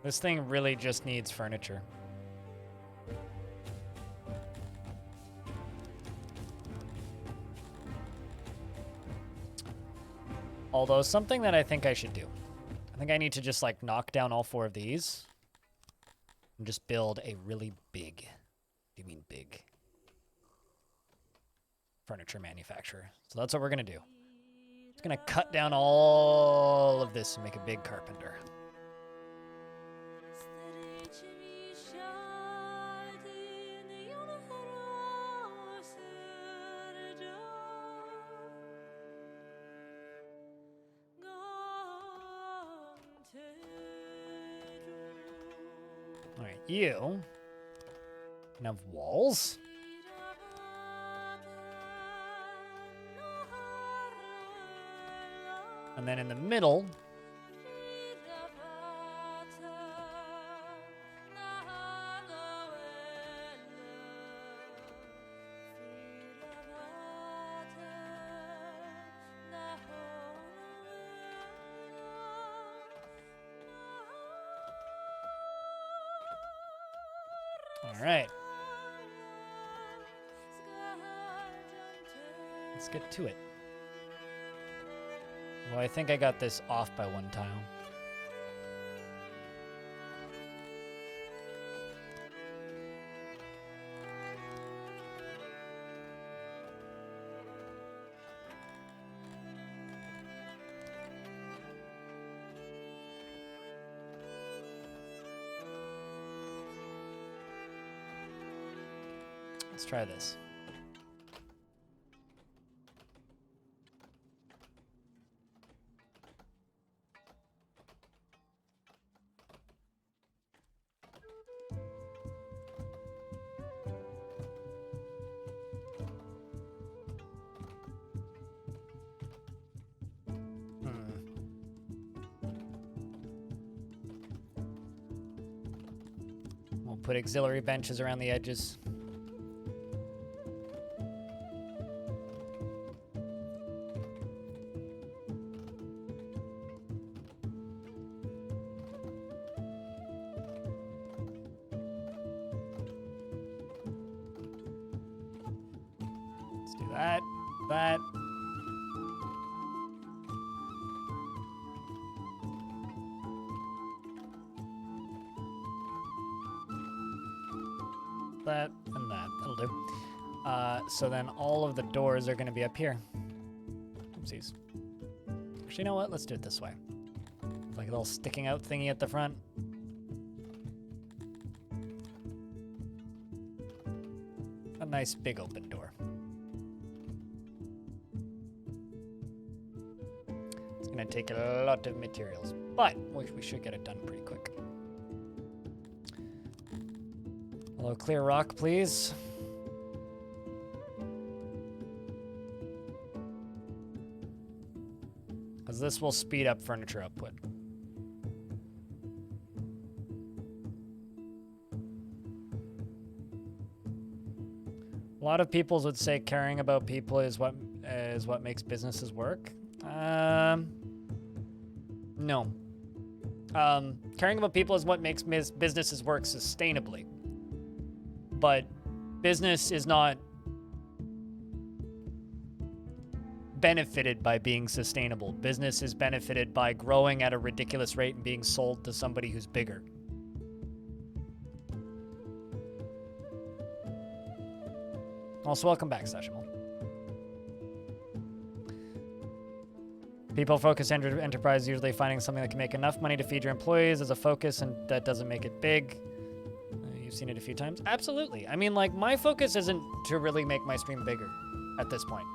This thing really just needs furniture. Although something that I think I should do. I think I need to just like knock down all 4 of these and just build a really big, what do you mean big? Furniture manufacturer. So that's what we're going to do. It's going to cut down all of this and make a big carpenter. All right, you can have walls. And then in the middle, all right. Let's get to it. Well, I think I got this off by 1 tile. Let's try this. We'll put auxiliary benches around the edges. Let's do that, that. That and that. That'll do. So then all of the doors are going to be up here. Oopsies. Actually, you know what? Let's do it this way. Like a little sticking out thingy at the front. A nice big open door. It's going to take a lot of materials, but we should get it done pretty quick. Hello, clear rock, please. Because this will speed up furniture output. A lot of people would say caring about people is what makes businesses work. No. Caring about people is what makes businesses work sustainably. But business is not benefited by being sustainable. Business is benefited by growing at a ridiculous rate and being sold to somebody who's bigger. Also, welcome back, Sashimo. People-focused enterprise usually finding something that can make enough money to feed your employees as a focus, and that doesn't make it big. You've seen it a few times. Absolutely. I mean, like, my focus isn't to really make my stream bigger at this point.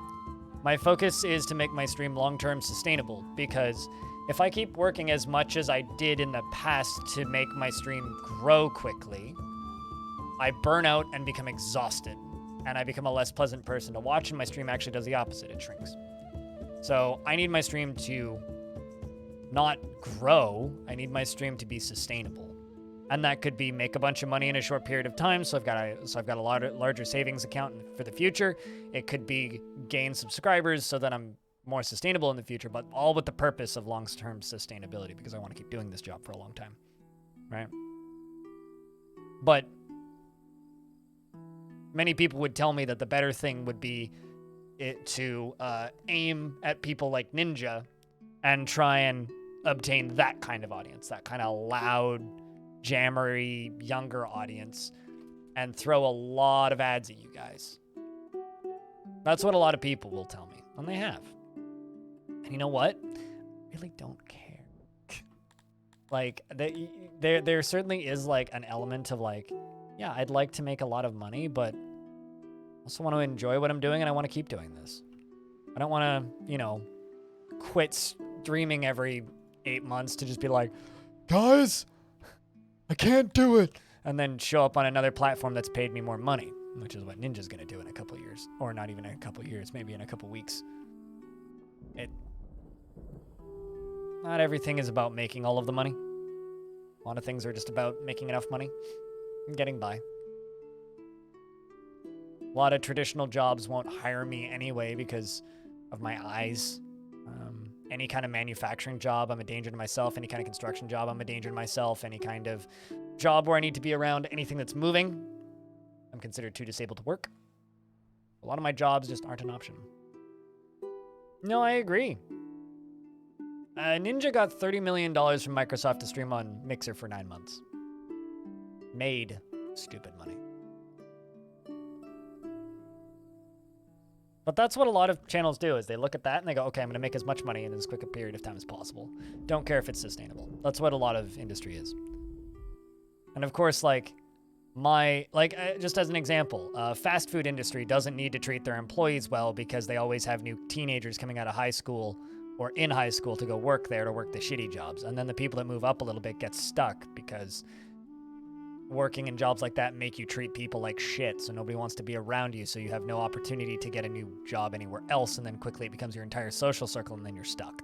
My focus is to make my stream long-term sustainable, because if I keep working as much as I did in the past to make my stream grow quickly, I burn out and become exhausted, and I become a less pleasant person to watch, and my stream actually does the opposite. It shrinks. So I need my stream to not grow. I need my stream to be sustainable. And that could be make a bunch of money in a short period of time, so I've got a larger savings account for the future. It could be gain subscribers so that I'm more sustainable in the future, but all with the purpose of long-term sustainability, because I want to keep doing this job for a long time. right? But many people would tell me that the better thing would be to aim at people like Ninja and try and obtain that kind of audience, that kind of loud, jammery, younger audience, and throw a lot of ads at you guys. That's what a lot of people will tell me, and they have. And you know what? I really don't care. Like, there certainly is, like, an element of, like, yeah, I'd like to make a lot of money, but I also want to enjoy what I'm doing, and I want to keep doing this. I don't want to, you know, quit streaming every 8 months to just be like, guys, I can't do it. And then show up on another platform that's paid me more money, which is what Ninja's going to do in a couple years. Or not even in a couple years, maybe in a couple weeks. Not everything is about making all of the money. A lot of things are just about making enough money and getting by. A lot of traditional jobs won't hire me anyway because of my eyes. Any kind of manufacturing job, I'm a danger to myself. Any kind of construction job, I'm a danger to myself. Any kind of job where I need to be around anything that's moving, I'm considered too disabled to work. A lot of my jobs just aren't an option. No, I agree. Ninja got $30 million from Microsoft to stream on Mixer for 9 months. Made stupid money. But that's what a lot of channels do, is they look at that and they go, okay, I'm going to make as much money in as quick a period of time as possible. Don't care if it's sustainable. That's what a lot of industry is. And of course, like, just as an example, fast food industry doesn't need to treat their employees well because they always have new teenagers coming out of high school or in high school to go work there to work the shitty jobs. And then the people that move up a little bit get stuck because working in jobs like that make you treat people like shit, so nobody wants to be around you, so you have no opportunity to get a new job anywhere else, and then quickly it becomes your entire social circle, and then you're stuck.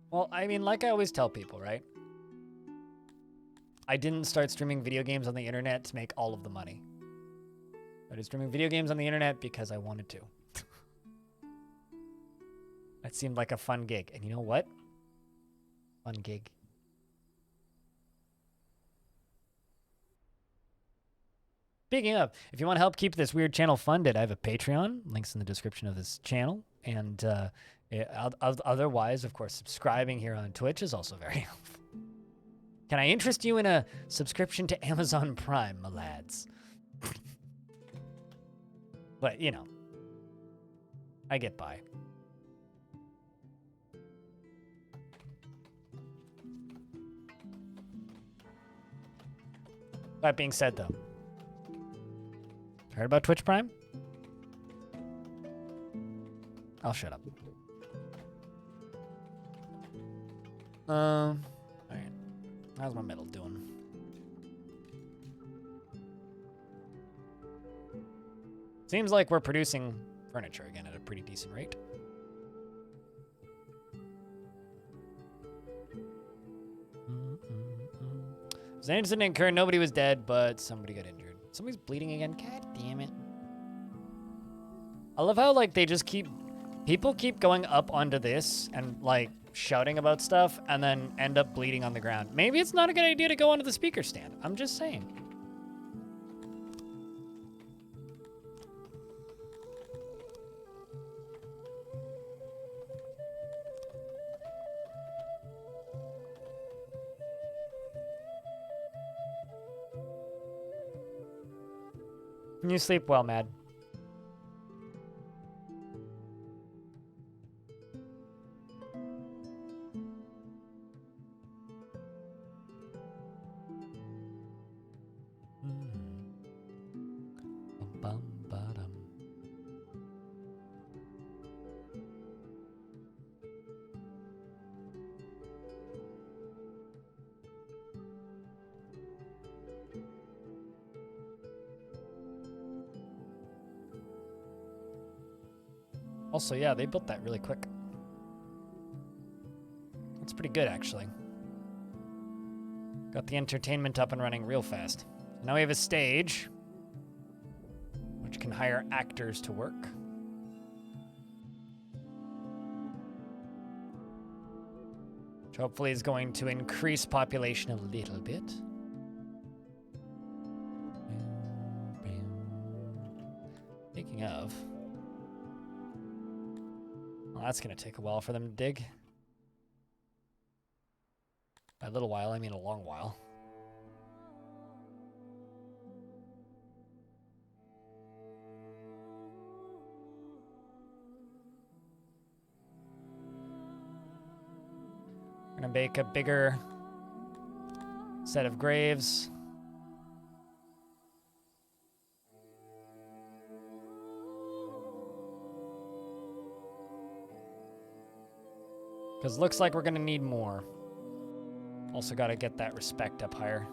Well, I mean, like I always tell people, right? I didn't start streaming video games on the internet to make all of the money. I started streaming video games on the internet because I wanted to. That seemed like a fun gig. And you know what? Fun gig. Speaking of, if you want to help keep this weird channel funded, I have a Patreon. Links in the description of this channel. And otherwise, of course, subscribing here on Twitch is also very helpful. Can I interest you in a subscription to Amazon Prime, my lads? But, you know, I get by. That being said, though, heard about Twitch Prime? I'll shut up. All right. How's my metal doing? Seems like we're producing furniture again at a pretty decent rate. An incident occurred, nobody was dead, but somebody got injured. Somebody's bleeding again. God damn it. I love how, like, they just people keep going up onto this and, like, shouting about stuff and then end up bleeding on the ground. Maybe it's not a good idea to go onto the speaker stand. I'm just saying. You sleep well, Mad. Also, yeah, they built that really quick. That's pretty good, actually. Got the entertainment up and running real fast. Now we have a stage, which can hire actors to work. hopefully is going to increase population a little bit. Speaking of, well, that's going to take a while for them to dig. By a little while, I mean a long while. We're going to make a bigger set of graves. Because looks like we're going to need more. Also got to get that respect up higher.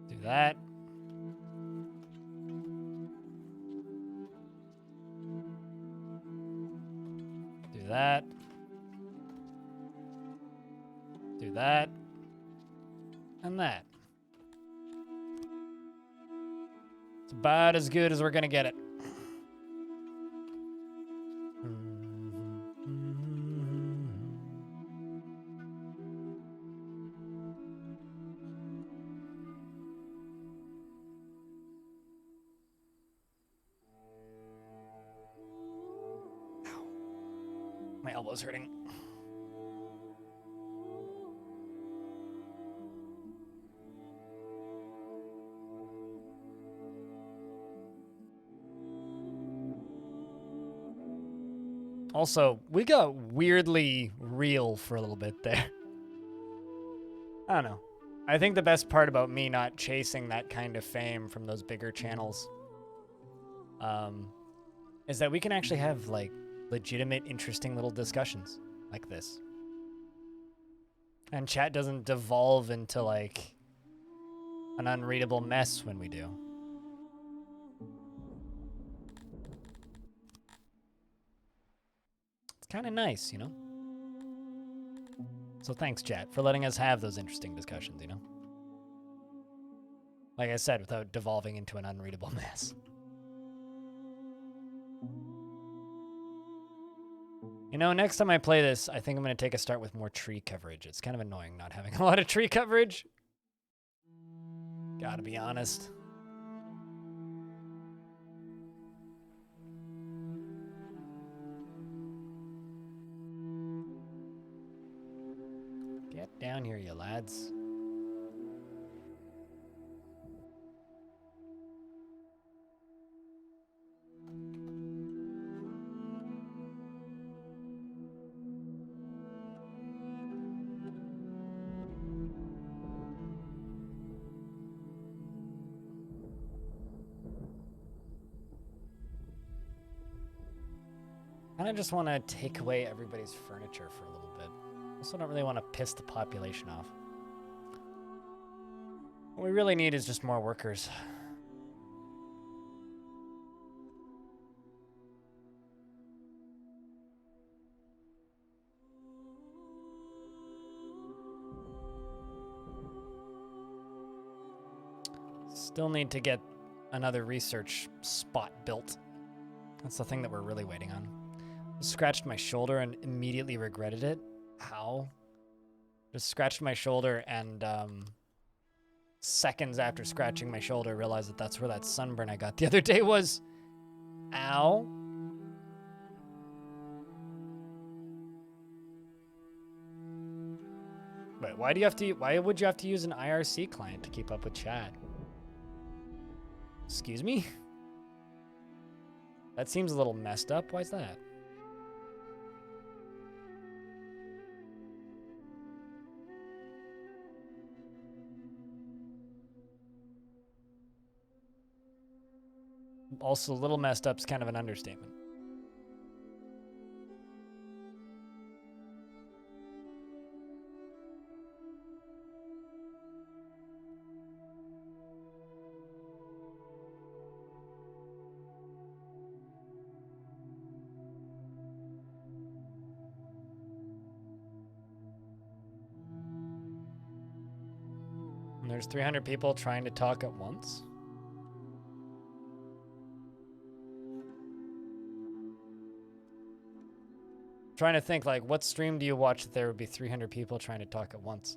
Do that. Do that. Do that. And that. It's about as good as we're gonna get it. My elbow's hurting. Also, we got weirdly real for a little bit there. I don't know. I think the best part about me not chasing that kind of fame from those bigger channels is that we can actually have, like, legitimate, interesting little discussions like this. And chat doesn't devolve into, like, an unreadable mess when we do. It's kind of nice, you know? So thanks, chat, for letting us have those interesting discussions, you know? Like I said, without devolving into an unreadable mess. You know, next time I play this, I think I'm going to take a start with more tree coverage. It's kind of annoying not having a lot of tree coverage. Gotta be honest. Get down here, you lads. I just want to take away everybody's furniture for a little bit. Also don't really want to piss the population off. What we really need is just more workers. Still need to get another research spot built. That's the thing that we're really waiting on. Scratched my shoulder and immediately regretted it. How? Just scratched my shoulder and seconds after scratching my shoulder realized that that's where that sunburn I got the other day was. Ow. Wait, why would you have to use an IRC client to keep up with chat? Excuse me? That seems a little messed up. Why's that? Also, a little messed up's kind of an understatement. There's 300 people trying to talk at once. Trying to think, like, what stream do you watch that there would be 300 people trying to talk at once?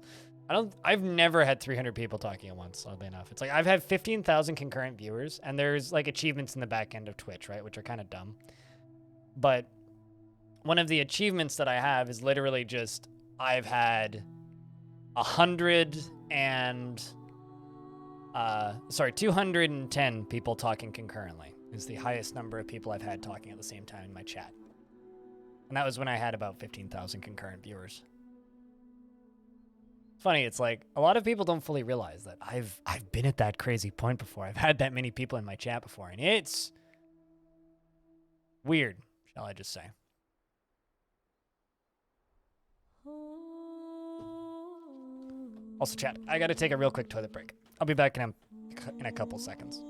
I've never had 300 people talking at once, oddly enough. It's like, I've had 15,000 concurrent viewers, and there's, like, achievements in the back end of Twitch, right? Which are kind of dumb. But one of the achievements that I have is literally just, I've had 210 people talking concurrently is the highest number of people I've had talking at the same time in my chat. And that was when I had about 15,000 concurrent viewers. It's funny, it's like, a lot of people don't fully realize that I've been at that crazy point before. I've had that many people in my chat before, and it's weird, shall I just say. Also, chat, I gotta take a real quick toilet break. I'll be back in a couple seconds.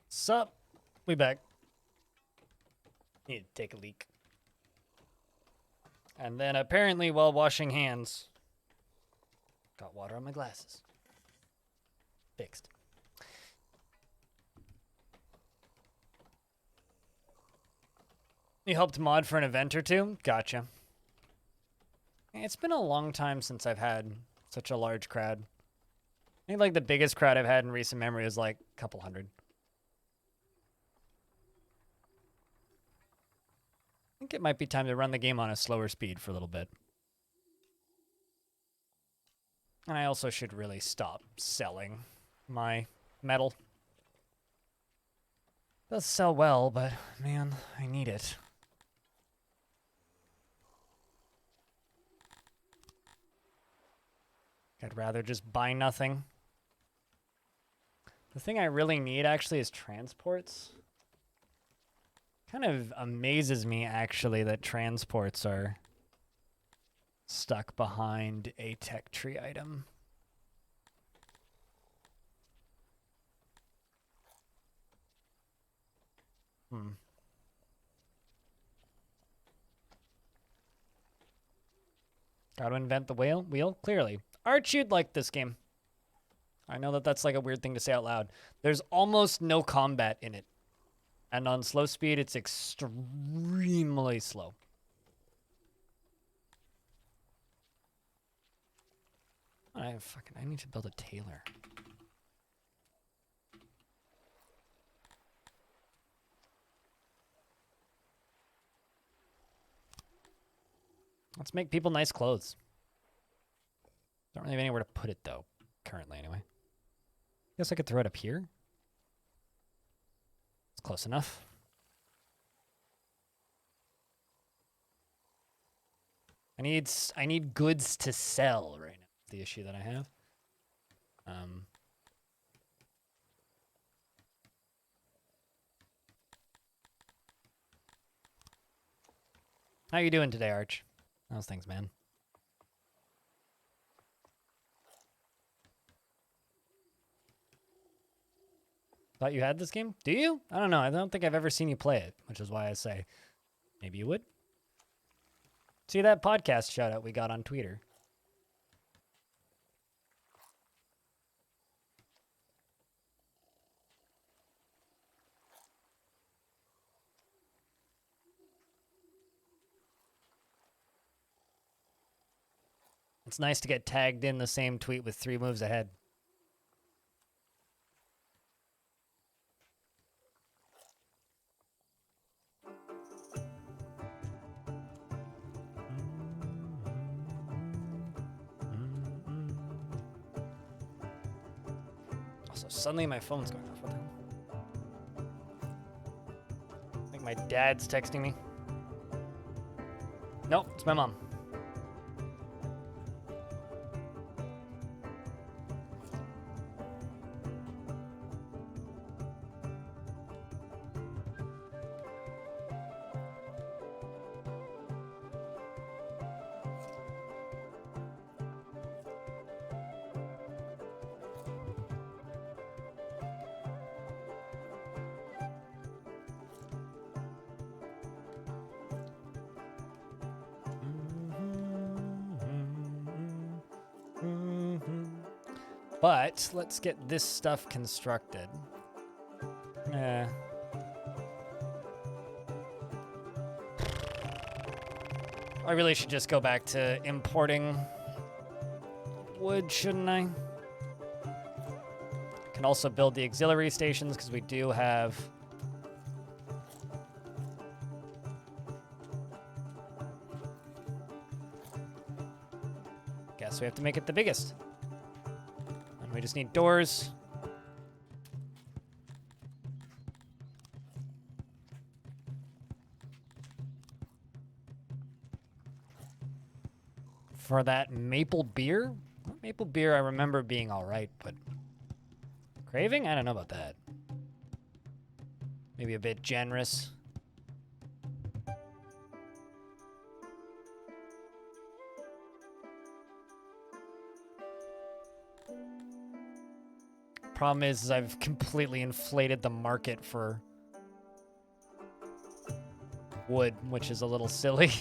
Sup? We back. Need to take a leak. And then apparently while washing hands, got water on my glasses. Fixed. You helped mod for an event or two? Gotcha. It's been a long time since I've had such a large crowd. I think like the biggest crowd I've had in recent memory is like a couple hundred. I think it might be time to run the game on a slower speed for a little bit. And I also should really stop selling my metal. It does sell well, but man, I need it. I'd rather just buy nothing. The thing I really need actually is transports. Kind of amazes me actually that transports are stuck behind a tech tree item. Gotta invent the wheel, clearly. Arch, you'd like this game. I know that that's like a weird thing to say out loud. There's almost no combat in it. And on slow speed, it's extremely slow. I need to build a tailor. Let's make people nice clothes. Don't really have anywhere to put it, though. Currently, anyway. Guess I could throw it up here. It's close enough. I need goods to sell right now. The issue that I have. How you doing today, Arch? How's things, man? Thought you had this game? Do you? I don't know. I don't think I've ever seen you play it, which is why I say maybe you would. See that podcast shout out we got on Twitter? It's nice to get tagged in the same tweet with 3 moves ahead. Also, suddenly my phone's going off. What the hell? I think my dad's texting me. Nope, it's my mom. But let's get this stuff constructed. I really should just go back to importing wood, shouldn't I? Can also build the auxiliary stations because we do have... Guess we have to make it the biggest. And we just need doors. For that maple beer? Maple beer I remember being alright, but... Craving? I don't know about that. Maybe a bit generous. Problem is I've completely inflated the market for wood, which is a little silly.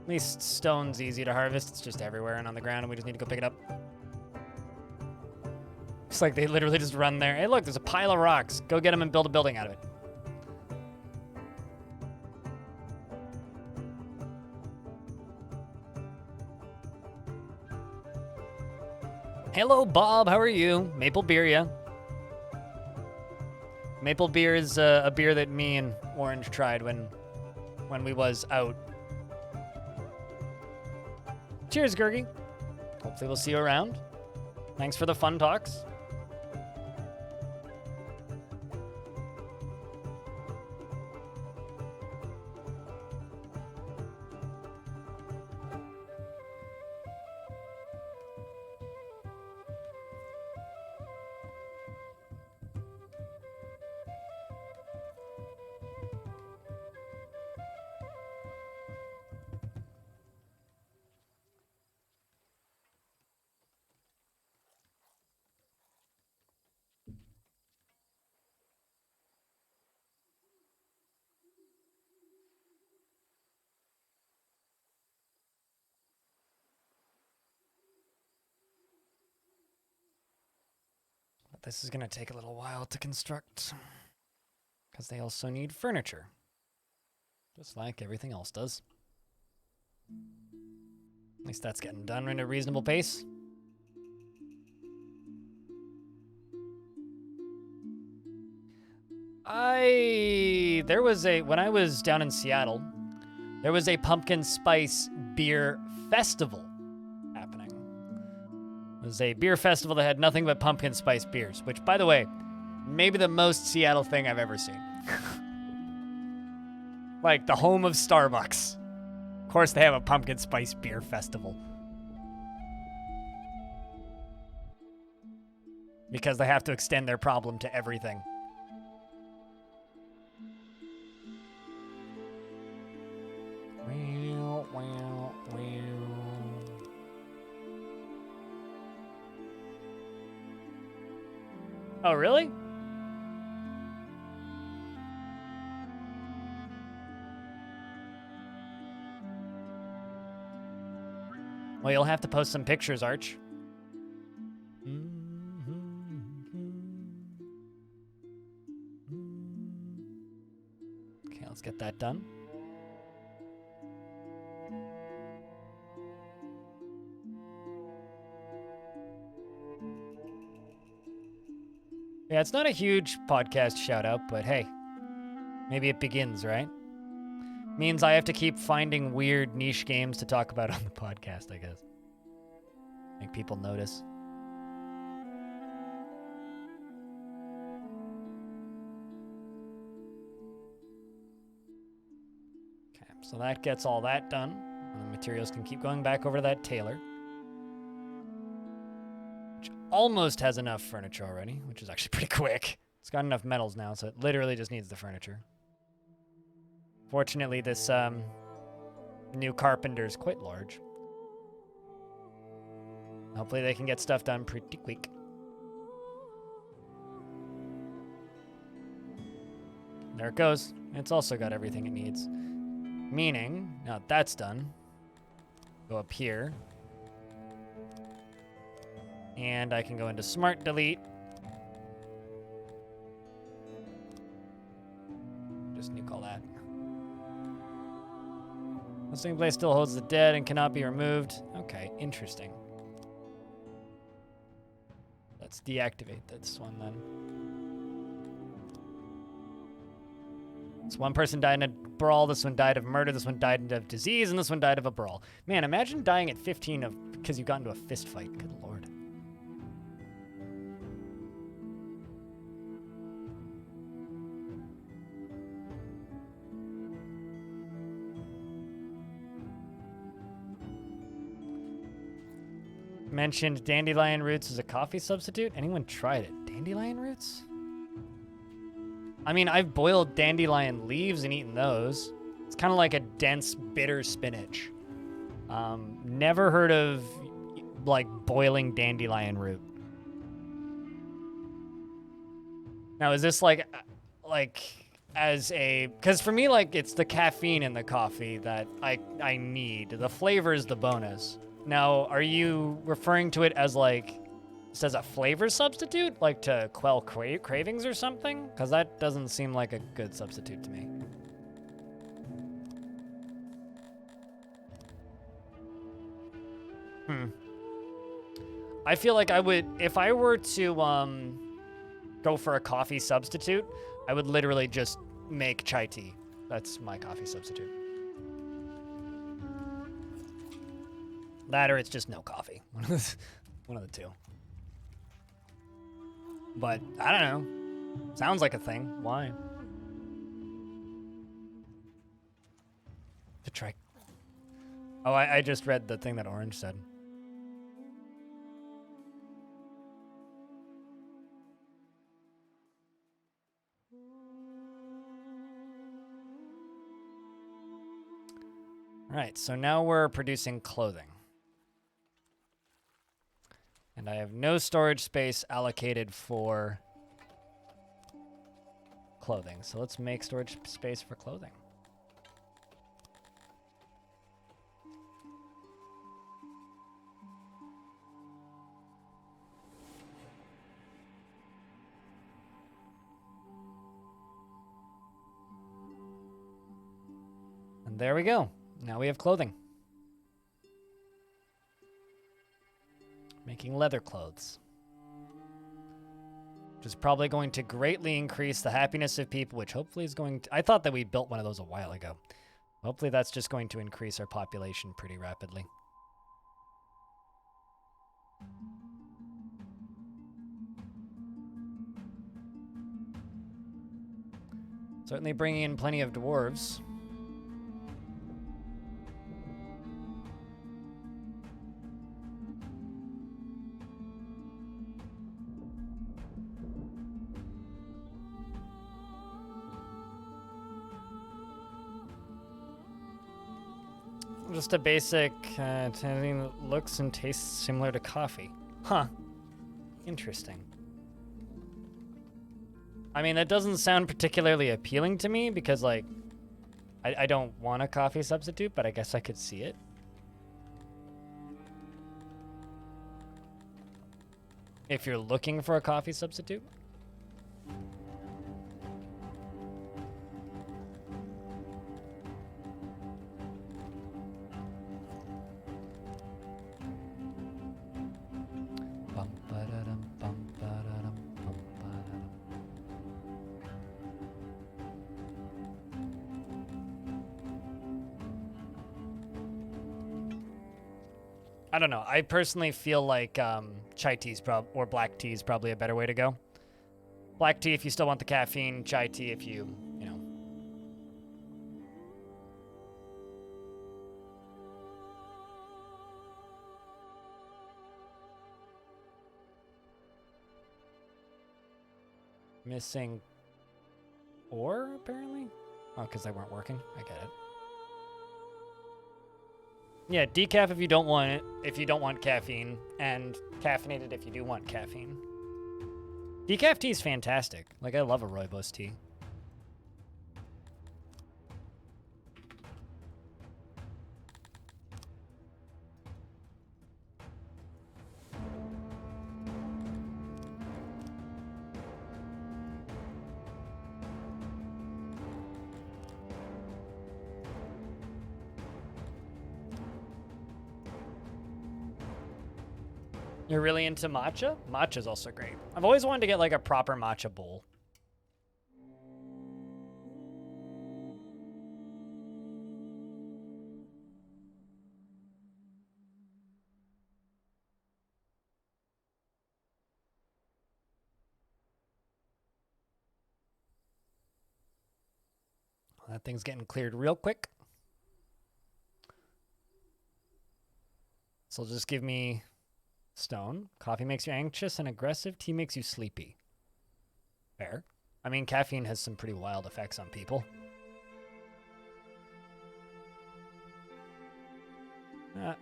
At least stone's easy to harvest. It's just everywhere and on the ground, and we just need to go pick it up. It's like they literally just run there. Hey, look, there's a pile of rocks. Go get them and build a building out of it. Hello, Bob. How are you? Maple beer, yeah. Maple beer is a beer that me and Orange tried when we was out. Cheers, Gurgi. Hopefully we'll see you around. Thanks for the fun talks. this is gonna take a little while to construct. Because they also need furniture. Just like everything else does. At least that's getting done at a reasonable pace. When I was down in Seattle, there was a pumpkin spice beer festival happening. It was a beer festival that had nothing but pumpkin spice beers, which, by the way, maybe the most Seattle thing I've ever seen. Like the home of Starbucks. Of course they have a pumpkin spice beer festival. Because they have to extend their problem to everything. Oh, really? Well, you'll have to post some pictures, Arch. Okay, let's get that done. Yeah, it's not a huge podcast shout out, but hey, maybe it begins, right? Means I have to keep finding weird niche games to talk about on the podcast, I guess. Make people notice. Okay, so that gets all that done. And the materials can keep going back over to that tailor. Which almost has enough furniture already, which is actually pretty quick. It's got enough metals now, so it literally just needs the furniture. Fortunately, this new carpenter is quite large. Hopefully they can get stuff done pretty quick. There it goes. It's also got everything it needs. Meaning, now that that's done, go up here. And I can go into Smart Delete. Just new call that. The same place still holds the dead and cannot be removed. Okay, interesting. Let's deactivate this one then. This one person died in a brawl, this one died of murder, this one died of disease, and this one died of a brawl. Man, imagine dying at 15 because you got into a fist fight. Good lord. Mentioned dandelion roots as a coffee substitute. Anyone tried it? Dandelion roots? I mean, I've boiled dandelion leaves and eaten those. It's kind of like a dense, bitter spinach. Never heard of, like, boiling dandelion root. Now, is this like as a... Because for me, like, it's the caffeine in the coffee that I need. The flavor is the bonus. Now, are you referring to it as, like, just as a flavor substitute? Like to quell cravings or something? Because that doesn't seem like a good substitute to me. I feel like I would, if I were to go for a coffee substitute, I would literally just make chai tea. That's my coffee substitute. That or it's just no coffee. One of the two. But, I don't know. Sounds like a thing. Why? To try. Oh, I just read the thing that Orange said. All right, so now we're producing clothing. And I have no storage space allocated for clothing. So let's make storage space for clothing. And there we go. Now we have clothing. Making leather clothes. Which is probably going to greatly increase the happiness of people, which hopefully is going to... I thought that we built one of those a while ago. Hopefully that's just going to increase our population pretty rapidly. Certainly bringing in plenty of dwarves. Just a basic tasting that looks and tastes similar to coffee. Huh. Interesting. I mean, that doesn't sound particularly appealing to me because, like, I don't want a coffee substitute, but I guess I could see it. If you're looking for a coffee substitute. I don't know. I personally feel like chai tea or black tea is probably a better way to go. Black tea if you still want the caffeine, chai tea if you know. Missing ore, apparently? Oh, because they weren't working. I get it. Yeah, decaf if you don't want it, if you don't want caffeine, and caffeinated if you do want caffeine. Decaf tea is fantastic. Like, I love a rooibos tea. You're really into matcha? Matcha's also great. I've always wanted to get like a proper matcha bowl. That thing's getting cleared real quick. So just give me stone. Coffee makes you anxious and aggressive. Tea makes you sleepy. Fair. I mean, caffeine has some pretty wild effects on people.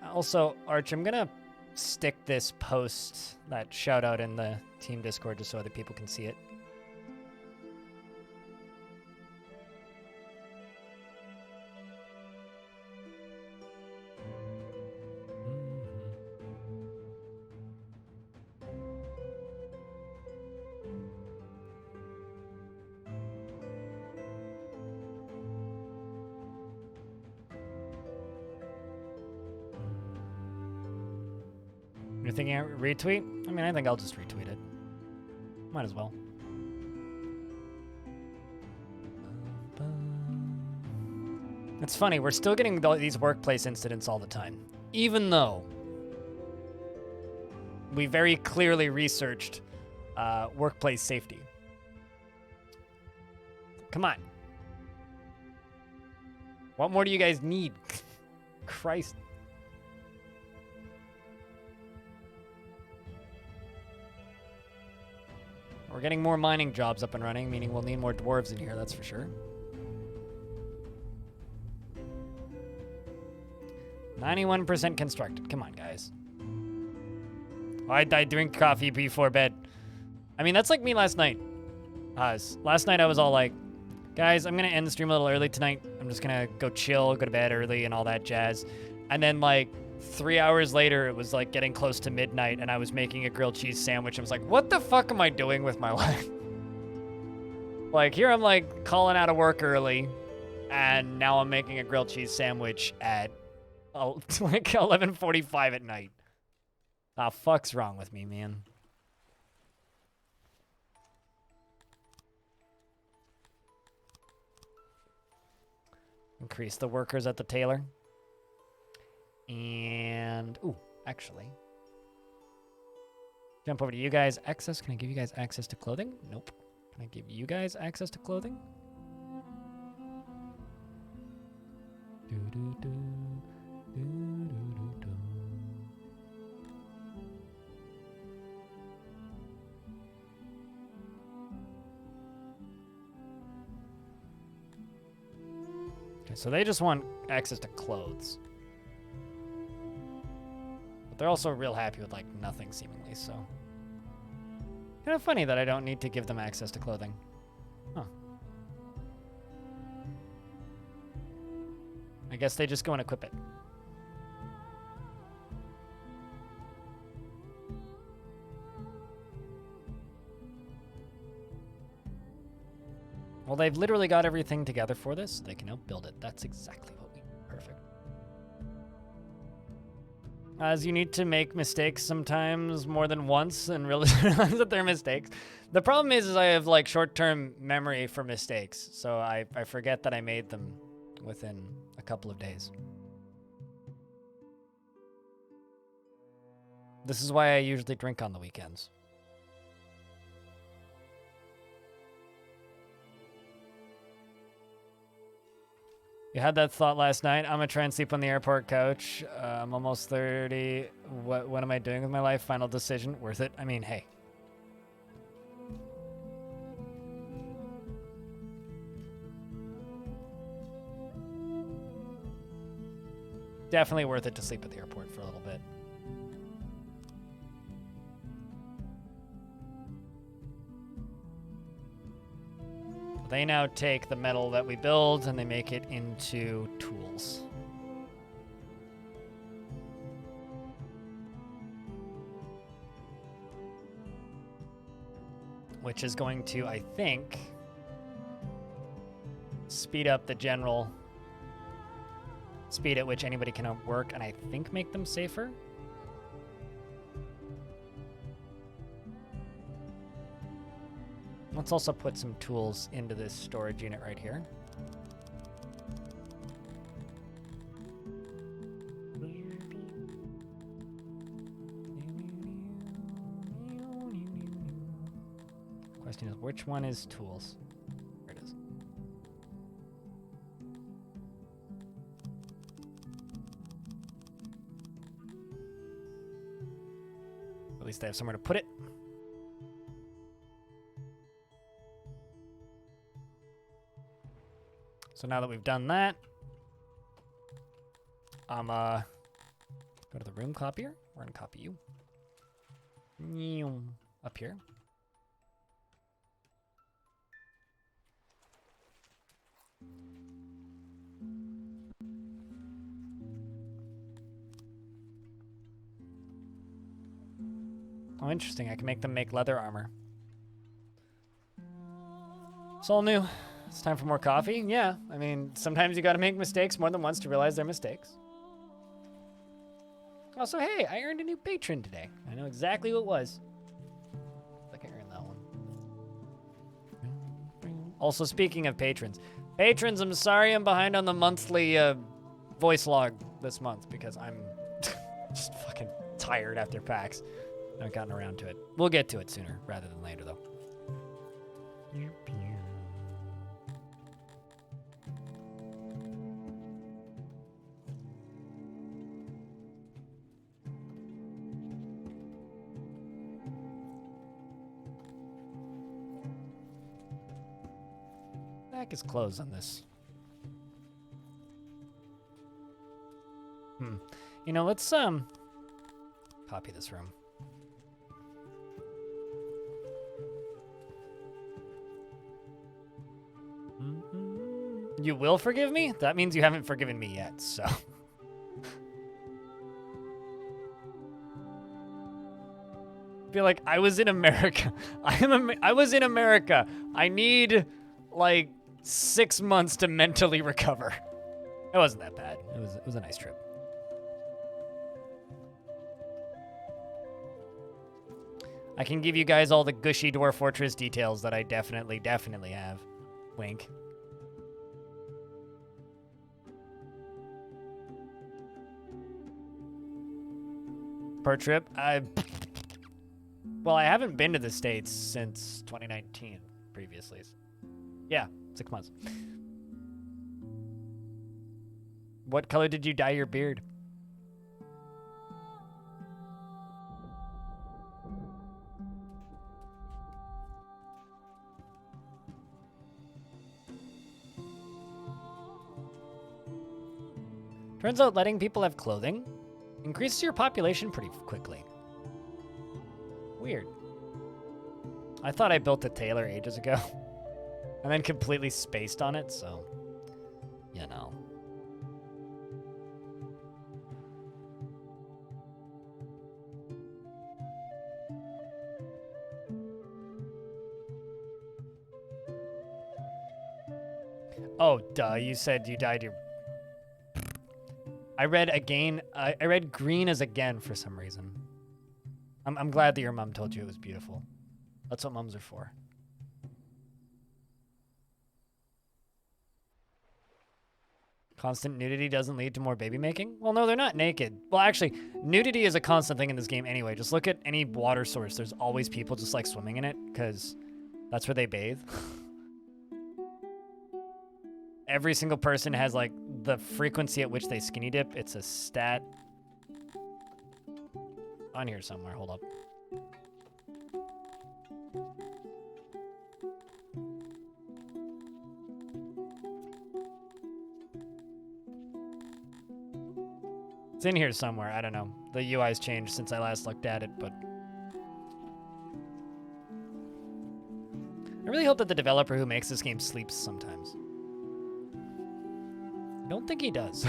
Also, Arch, I'm gonna stick this post, that shout out in the team Discord just so other people can see it. You're thinking retweet? I mean, I think I'll just retweet it. Might as well. It's funny, we're still getting these workplace incidents all the time. Even though we very clearly researched workplace safety. Come on. What more do you guys need? Christ. We're getting more mining jobs up and running, meaning we'll need more dwarves in here, that's for sure. 91% constructed. Come on, guys. I drink coffee before bed. I mean, that's like me last night. Last night I was all like, guys, I'm going to end the stream a little early tonight. I'm just going to go chill, go to bed early and all that jazz. And then like 3 hours later, it was like getting close to midnight and I was making a grilled cheese sandwich. I was like, what the fuck am I doing with my life? Like here I'm like calling out of work early and now I'm making a grilled cheese sandwich at like 11:45 at night. The fuck's wrong with me, man? Increase the workers at the tailor. And, ooh, actually. Jump over to you guys. Access, can I give you guys access to clothing? Nope. Can I give you guys access to clothing? Okay, so they just want access to clothes. But they're also real happy with, like, nothing, seemingly, so. Kind of funny that I don't need to give them access to clothing. Huh. I guess they just go and equip it. Well, they've literally got everything together for this. They can now build it. That's exactly what we need. Perfect. As you need to make mistakes sometimes more than once and realize that they're mistakes. The problem is I have like short-term memory for mistakes. So I forget that I made them within a couple of days. This is why I usually drink on the weekends. You had that thought last night. I'm gonna try and sleep on the airport couch. I'm almost 30. What am I doing with my life? Final decision. Worth it? I mean, hey. Definitely worth it to sleep at the airport for a little bit. They now take the metal that we build and they make it into tools. Which is going to, I think, speed up the general speed at which anybody can work, and I think make them safer. Let's also put some tools into this storage unit right here. Question is, which one is tools? There it is. At least I have somewhere to put it. So now that we've done that, I'm go to the room copier. We're gonna copy you. Up here. Oh, interesting. I can make them make leather armor. It's all new. It's time for more coffee? Yeah, I mean, sometimes you gotta make mistakes more than once to realize they're mistakes. Also, hey, I earned a new patron today. I know exactly who it was. I think I earned that one. Also, speaking of patrons. Patrons, I'm sorry I'm behind on the monthly voice log this month because I'm just fucking tired after PAX. I haven't gotten around to it. We'll get to it sooner rather than later, though. Back is closed on this. You know, let's copy this room. You will forgive me? That means you haven't forgiven me yet, so. Feel like I was in America. I was in America. I need, like, 6 months to mentally recover. It wasn't that bad. It was a nice trip. I can give you guys all the gushy Dwarf Fortress details that I definitely have. Wink. Per trip? Well, I haven't been to the States since 2019 previously. Yeah, 6 months. What color did you dye your beard? Turns out letting people have clothing increases your population pretty quickly. Weird. I thought I built a tailor ages ago and then completely spaced on it, so, you know. Oh, duh, you said you dyed your... I read green as again for some reason. I'm glad that your mom told you it was beautiful. That's what moms are for. Constant nudity doesn't lead to more baby making? Well, no, they're not naked. Well, actually, nudity is a constant thing in this game anyway. Just look at any water source. There's always people just like swimming in it because that's where they bathe. Every single person has like the frequency at which they skinny dip. It's a stat. On here somewhere, hold up. It's in here somewhere, I don't know. The UI's changed since I last looked at it, but... I really hope that the developer who makes this game sleeps sometimes. I don't think he does.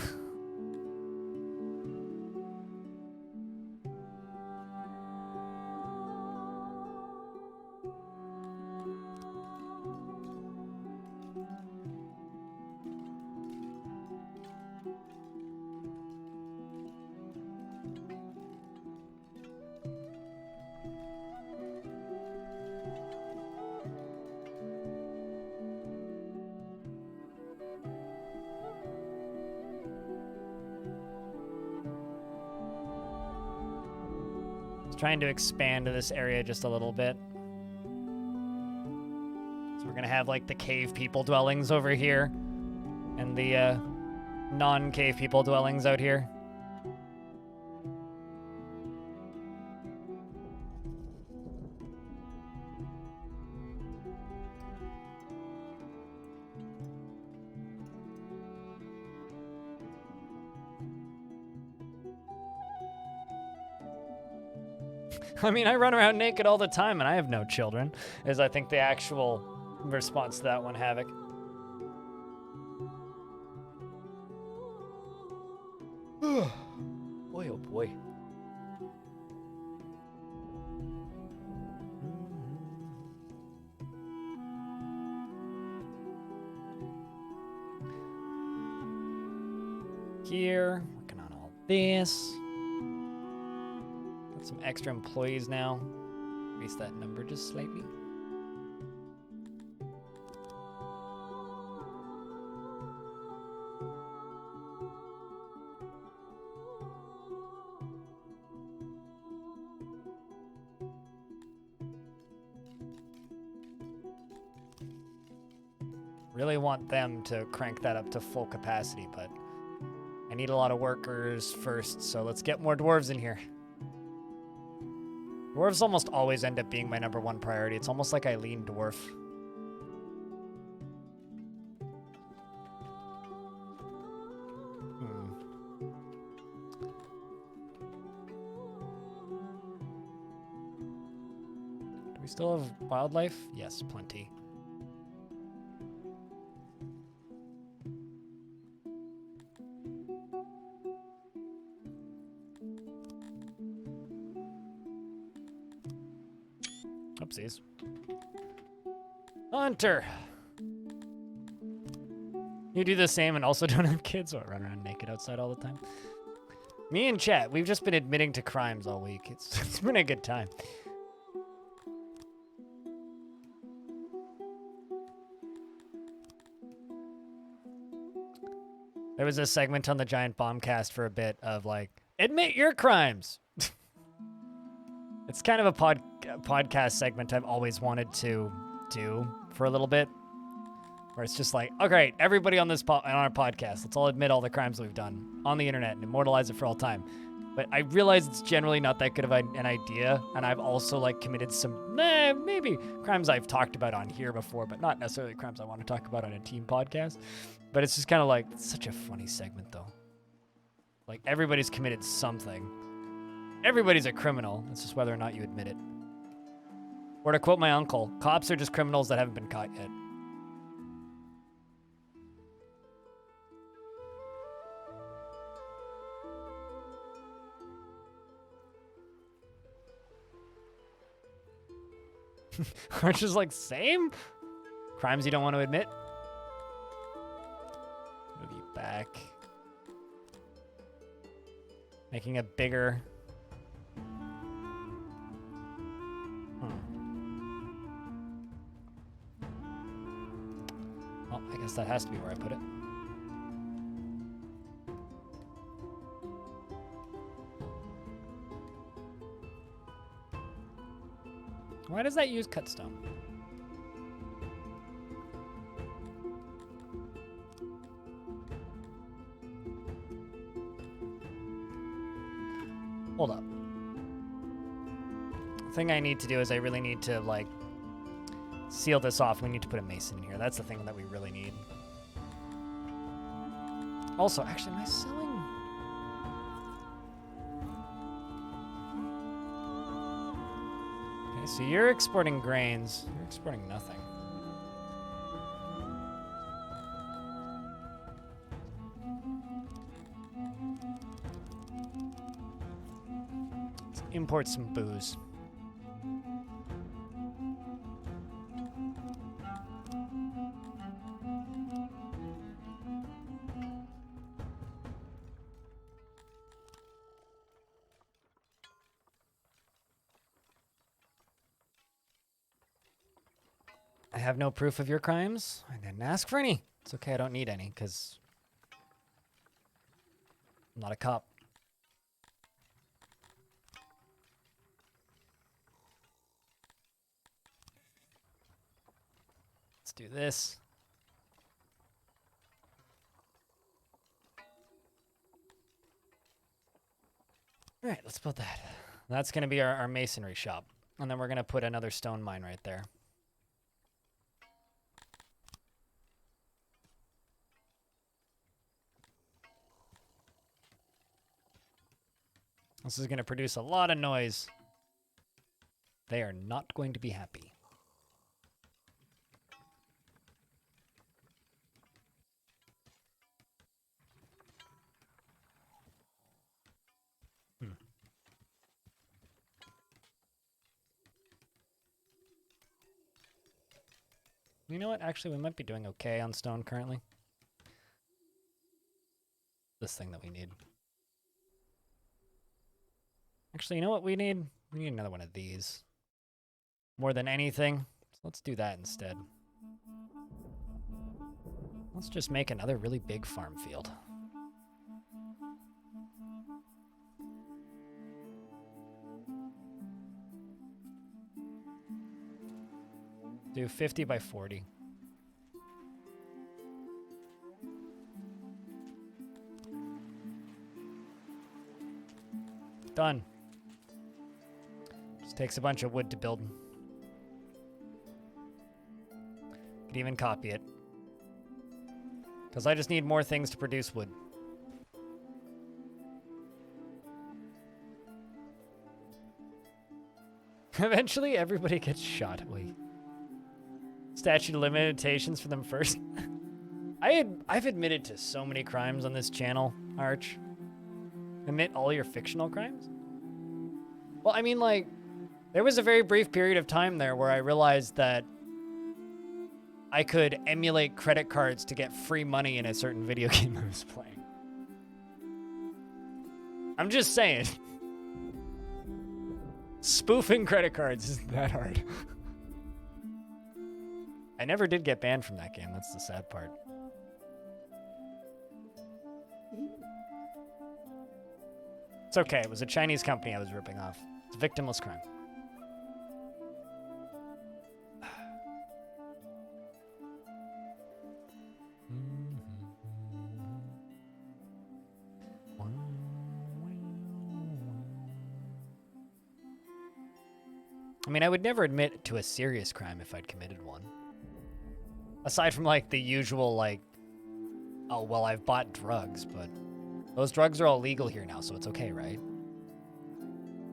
Trying to expand this area just a little bit. So we're gonna have like the cave people dwellings over here and the non-cave people dwellings out here. I mean, I run around naked all the time and I have no children, is I think the actual response to that one, Havoc. Boy, oh boy. Here, working on all this. Some extra employees now. Increase that number just slightly. Really want them to crank that up to full capacity, but I need a lot of workers first, so let's get more dwarves in here. Dwarves almost always end up being my #1 priority. It's almost like I lean dwarf. Do we still have wildlife? Yes, plenty. Oopsies. Hunter! You do the same and also don't have kids or run around naked outside all the time. Me and Chet, we've just been admitting to crimes all week. It's been a good time. There was a segment on the Giant Bombcast for a bit of like, admit your crimes. It's kind of a podcast segment I've always wanted to do for a little bit, where it's just like, oh great, everybody on this on our podcast, let's all admit all the crimes we've done on the internet and immortalize it for all time. But I realize it's generally not that good of an idea, and I've also like committed some maybe crimes I've talked about on here before, but not necessarily crimes I want to talk about on a team podcast. But it's just kind of like, it's such a funny segment though. Like everybody's committed something. Everybody's a criminal. It's just whether or not you admit it. Or to quote my uncle, cops are just criminals that haven't been caught yet. Arch is like, same? Crimes you don't want to admit? Move you back. Making a bigger... Well, I guess that has to be where I put it. Why does that use cut stone? Hold up. The thing I need to do is I really need to, like, seal this off. We need to put a mason in here. That's the thing that we really need. Also, actually, am I selling? Okay, so you're exporting grains. You're exporting nothing. Let's import some booze. I have no proof of your crimes. I didn't ask for any. It's okay, I don't need any, because I'm not a cop. Let's do this. All right, let's build that. That's going to be our masonry shop. And then we're going to put another stone mine right there. This is going to produce a lot of noise. They are not going to be happy. You know what? Actually, we might be doing okay on stone currently. This thing that we need. Actually, you know what we need? We need another one of these. More than anything. So let's do that instead. Let's just make another really big farm field. Do 50 by 40. Done. Just takes a bunch of wood to build. Could even copy it. Because I just need more things to produce wood. Eventually, everybody gets shot. Wait. Statute of limitations for them first. I've admitted to so many crimes on this channel, Arch. Admit all your fictional crimes? Well, I mean, like, there was a very brief period of time there where I realized that I could emulate credit cards to get free money in a certain video game I was playing. I'm just saying. Spoofing credit cards isn't that hard. I never did get banned from that game. That's the sad part. It's okay. It was a Chinese company I was ripping off. It's a victimless crime. I mean, I would never admit to a serious crime if I'd committed one. Aside from, like, the usual, like, oh, well, I've bought drugs, but those drugs are all legal here now, so it's okay, right?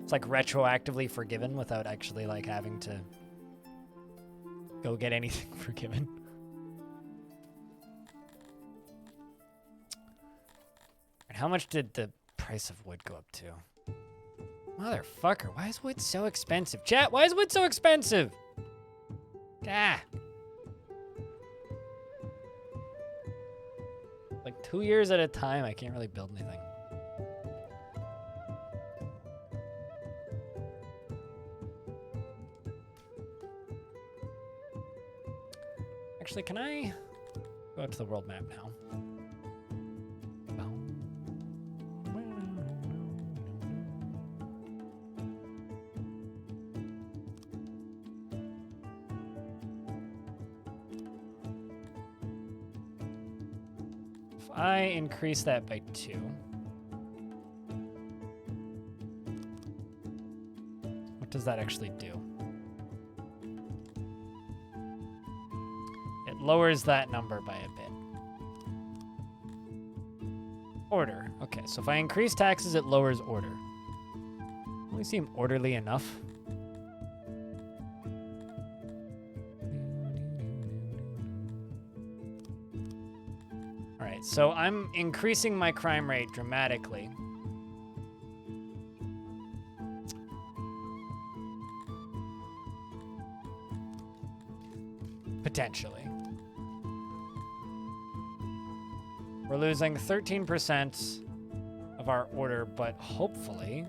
It's, like, retroactively forgiven without actually, like, having to go get anything forgiven. And how much did the price of wood go up to? Motherfucker, why is wood so expensive? Chat, why is wood so expensive? Ah. Like 2 years at a time, I can't really build anything. Actually, can I go out to the world map now? I increase that by 2. What does that actually do? It lowers that number by a bit. Order. Okay, so if I increase taxes, it lowers order. Only seem orderly enough. So I'm increasing my crime rate dramatically. Potentially. We're losing 13% of our order, but hopefully...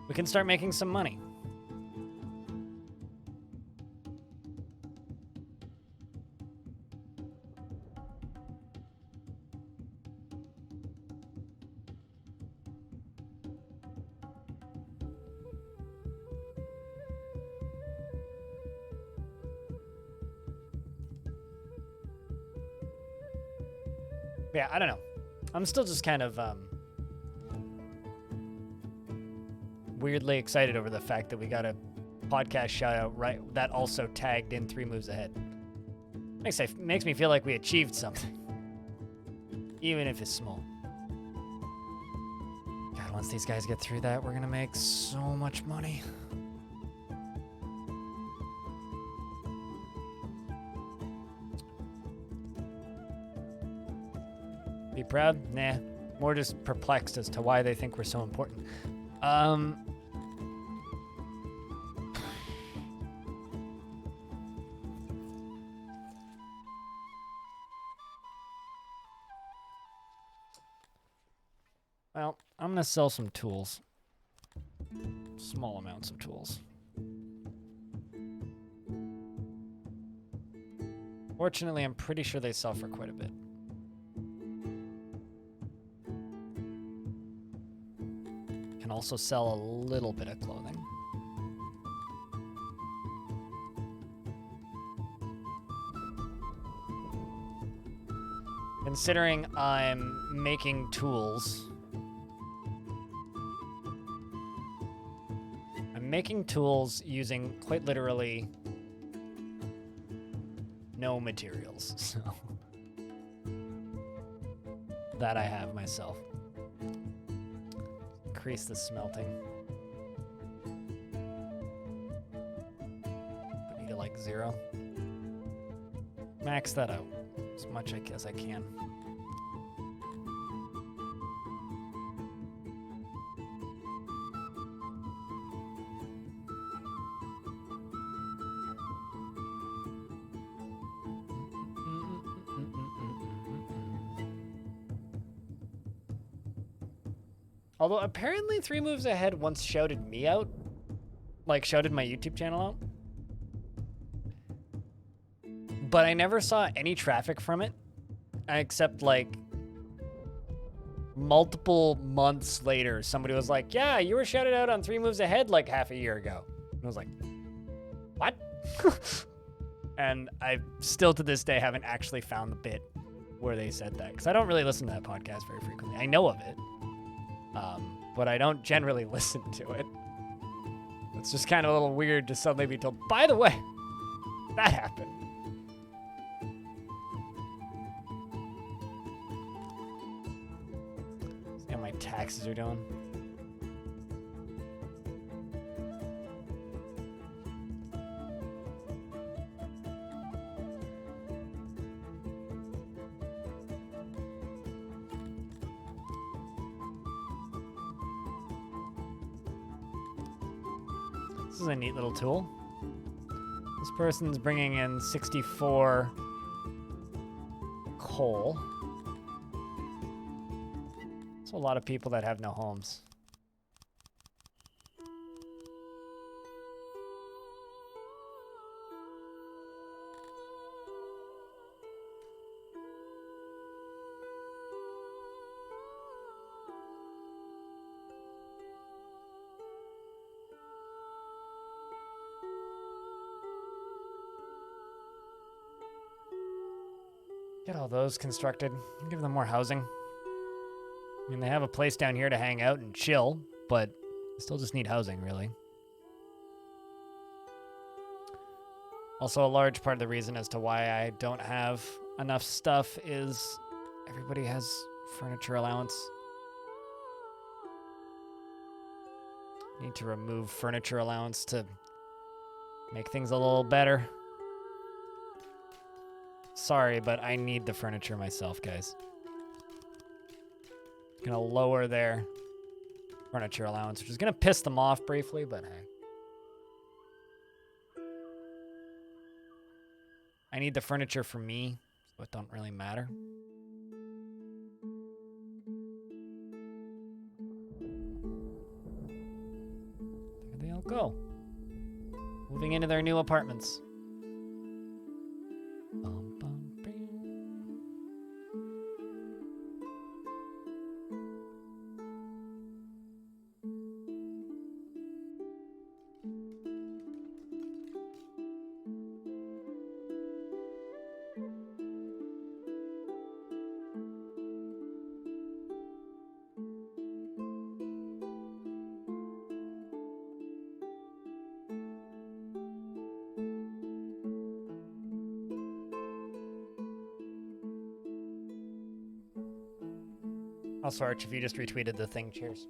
we can start making some money. Yeah, I don't know. I'm still just kind of weirdly excited over the fact that we got a podcast shout out right that also tagged in 3 moves ahead. Makes me feel like we achieved something, even if it's small. God, once these guys get through that, we're gonna make so much money. Be proud? Nah. More just perplexed as to why they think we're so important. Well, I'm gonna sell some tools. Small amounts of tools. Fortunately, I'm pretty sure they sell for quite a bit. Can also sell a little bit of clothing. Considering I'm making tools, using quite literally no materials, so that I have myself. Increase the smelting. Put me to like 0. Max that out as much as I can. Although apparently 3 Moves Ahead once shouted me out. Like, shouted my YouTube channel out. But I never saw any traffic from it. Except, like, multiple months later, somebody was like, yeah, you were shouted out on 3 Moves Ahead like half a year ago. And I was like, what? And I still to this day haven't actually found the bit where they said that. Because I don't really listen to that podcast very frequently. I know of it. But I don't generally listen to it. It's just kind of a little weird to suddenly be told, by the way, that happened. See how my taxes are doing. This is a neat little tool. This person's bringing in 64 coal. So a lot of people that have no homes. Get all those constructed. Give them more housing. I mean, they have a place down here to hang out and chill, but they still just need housing, really. Also, a large part of the reason as to why I don't have enough stuff is everybody has furniture allowance. Need to remove furniture allowance to make things a little better. Sorry, but I need the furniture myself, guys. Gonna lower their furniture allowance, which is gonna piss them off briefly, but hey. I need the furniture for me, so it don't really matter. There they all go. Moving into their new apartments. Also, Arch, if you just retweeted the thing, cheers.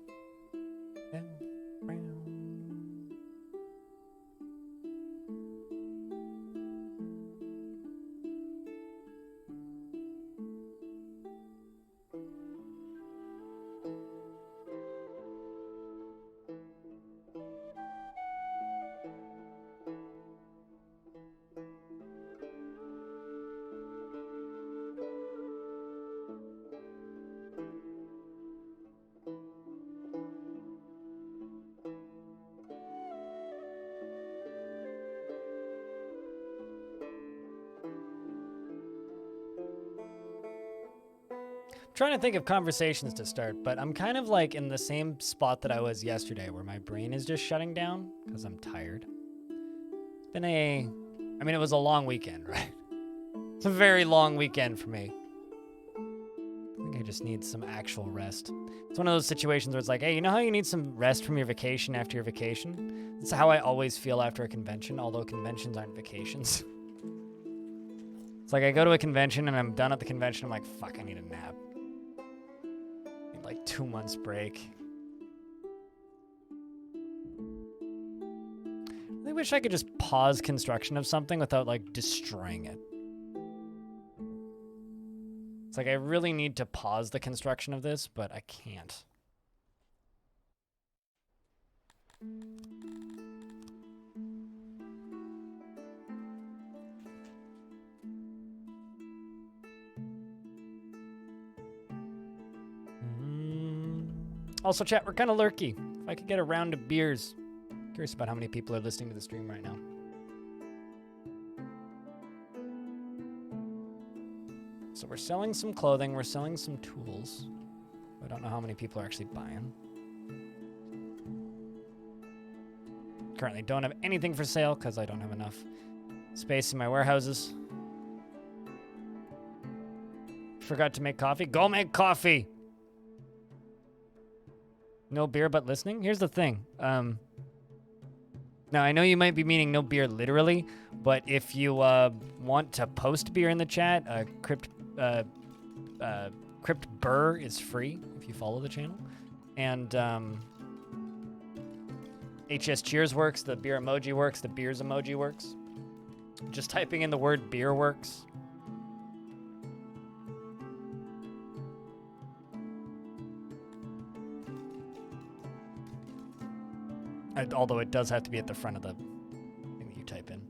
Trying to think of conversations to start, but I'm kind of like in the same spot that I was yesterday where my brain is just shutting down because I'm tired. It's been I mean, it was a long weekend, right? It's a very long weekend for me. I think I just need some actual rest. It's one of those situations where it's like, hey, you know how you need some rest from your vacation after your vacation? That's how I always feel after a convention, although conventions aren't vacations. It's like I go to a convention and I'm done at the convention. I'm like, fuck, I need a nap. Like 2 months break. I wish I could just pause construction of something without like destroying it. It's like I really need to pause the construction of this, but I can't. Also, chat, we're kind of lurky. If I could get a round of beers. Curious about how many people are listening to the stream right now. So we're selling some clothing, we're selling some tools. I don't know how many people are actually buying. Currently don't have anything for sale because I don't have enough space in my warehouses. Forgot to make coffee. Go make coffee! No beer but listening? Here's the thing. Now, I know you might be meaning no beer literally, but if you want to post beer in the chat, Crypt Burr is free if you follow the channel. And HS Cheers works, the beer emoji works, the beers emoji works. Just typing in the word beer works. Although it does have to be at the front of the thing that you type in.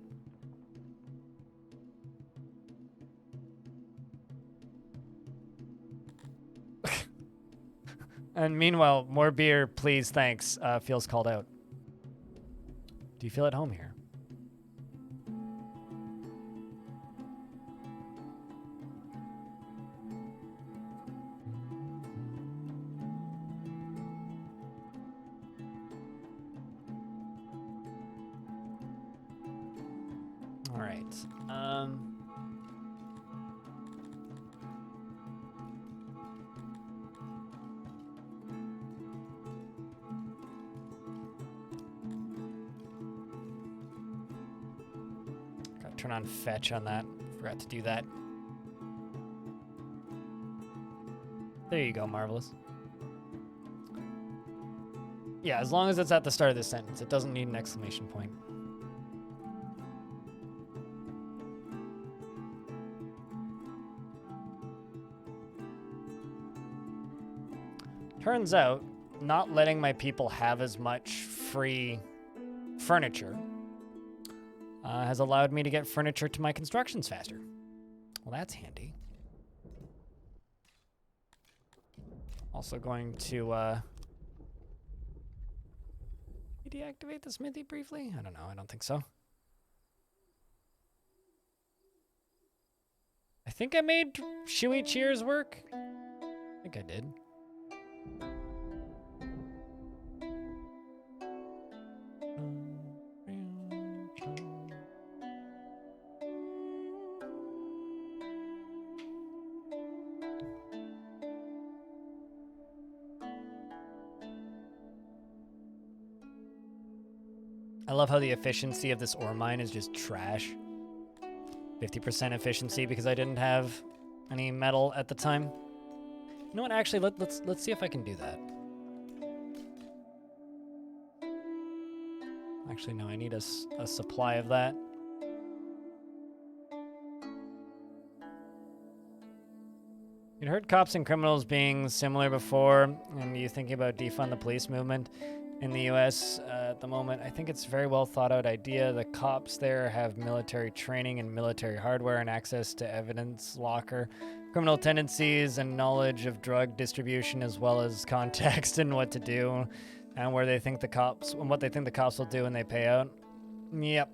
And meanwhile, more beer, please, thanks. Feels called out. Do you feel at home here? All right. Gotta turn on fetch on that. Forgot to do that. There you go, Marvelous. Yeah, as long as it's at the start of the sentence, it doesn't need an exclamation point. Turns out, not letting my people have as much free furniture has allowed me to get furniture to my constructions faster. Well, that's handy. Also going to deactivate the smithy briefly? I don't know. I don't think so. I think I made Shuey Cheers work. I think I did. I love how the efficiency of this ore mine is just trash. 50% efficiency because I didn't have any metal at the time. You know what? Actually, let's see if I can do that. Actually, no. I need a supply of that. You'd heard cops and criminals being similar before, and you thinking about defund the police movement in the U.S. At the moment. I think it's a very well thought out idea. The cops there have military training and military hardware and access to evidence locker, criminal tendencies and knowledge of drug distribution, as well as context and what to do and where they think the cops and what they think the cops will do when they pay out. Yep.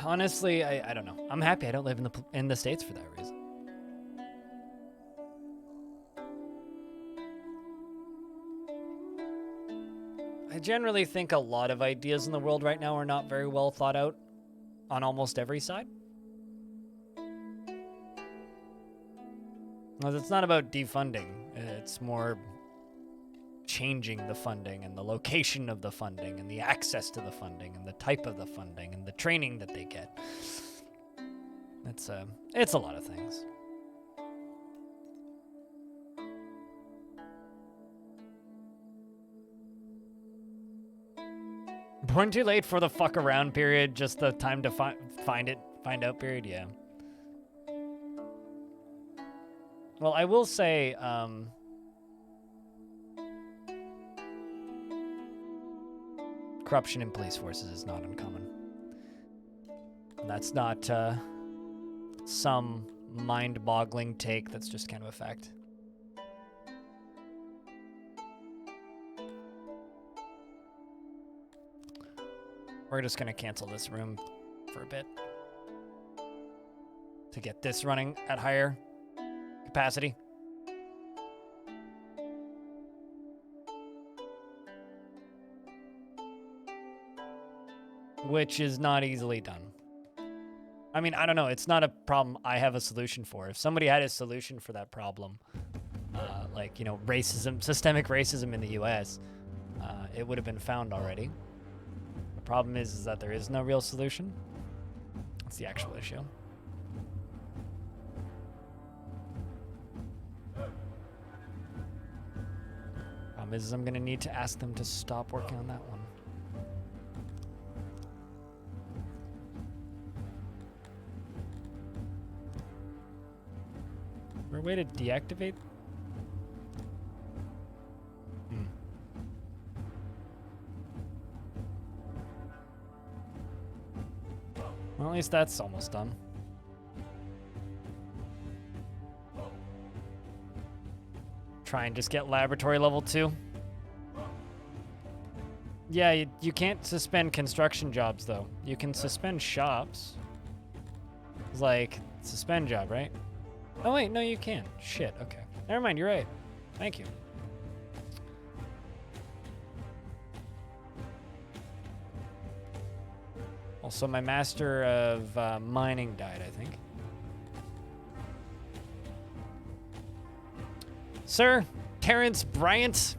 Honestly, I don't know. I'm happy I don't live in the States for that reason. I generally think a lot of ideas in the world right now are not very well thought out on almost every side. Well, it's not about defunding. It's more changing the funding and the location of the funding and the access to the funding and the type of the funding and the training that they get. It's a lot of things. Born too late for the fuck around period, just the time to find out period, yeah. Well, I will say, corruption in police forces is not uncommon. That's not some mind-boggling take. That's just kind of a fact. We're just gonna cancel this room for a bit to get this running at higher capacity. Which is not easily done. I mean, I don't know. It's not a problem I have a solution for. If somebody had a solution for that problem, like, you know, racism, systemic racism in the US, it would have been found already. The problem is that there is no real solution. That's the actual issue. Problem is I'm going to need to ask them to stop working on that one. Is there a way to deactivate? Well, at least that's almost done. Try and just get laboratory level 2. Yeah, you can't suspend construction jobs, though. You can suspend shops. It's like, suspend job, right? Oh, wait, no, you can't. Shit, okay. Never mind, you're right. Thank you. Also, my master of mining died, I think. Sir, Terrence Bryant.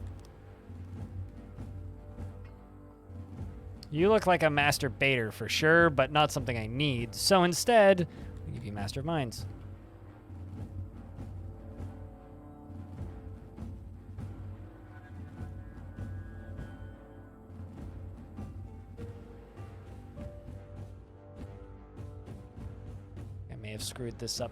You look like a master baiter for sure, but not something I need. So instead, we give you master of mines. I may have screwed this up.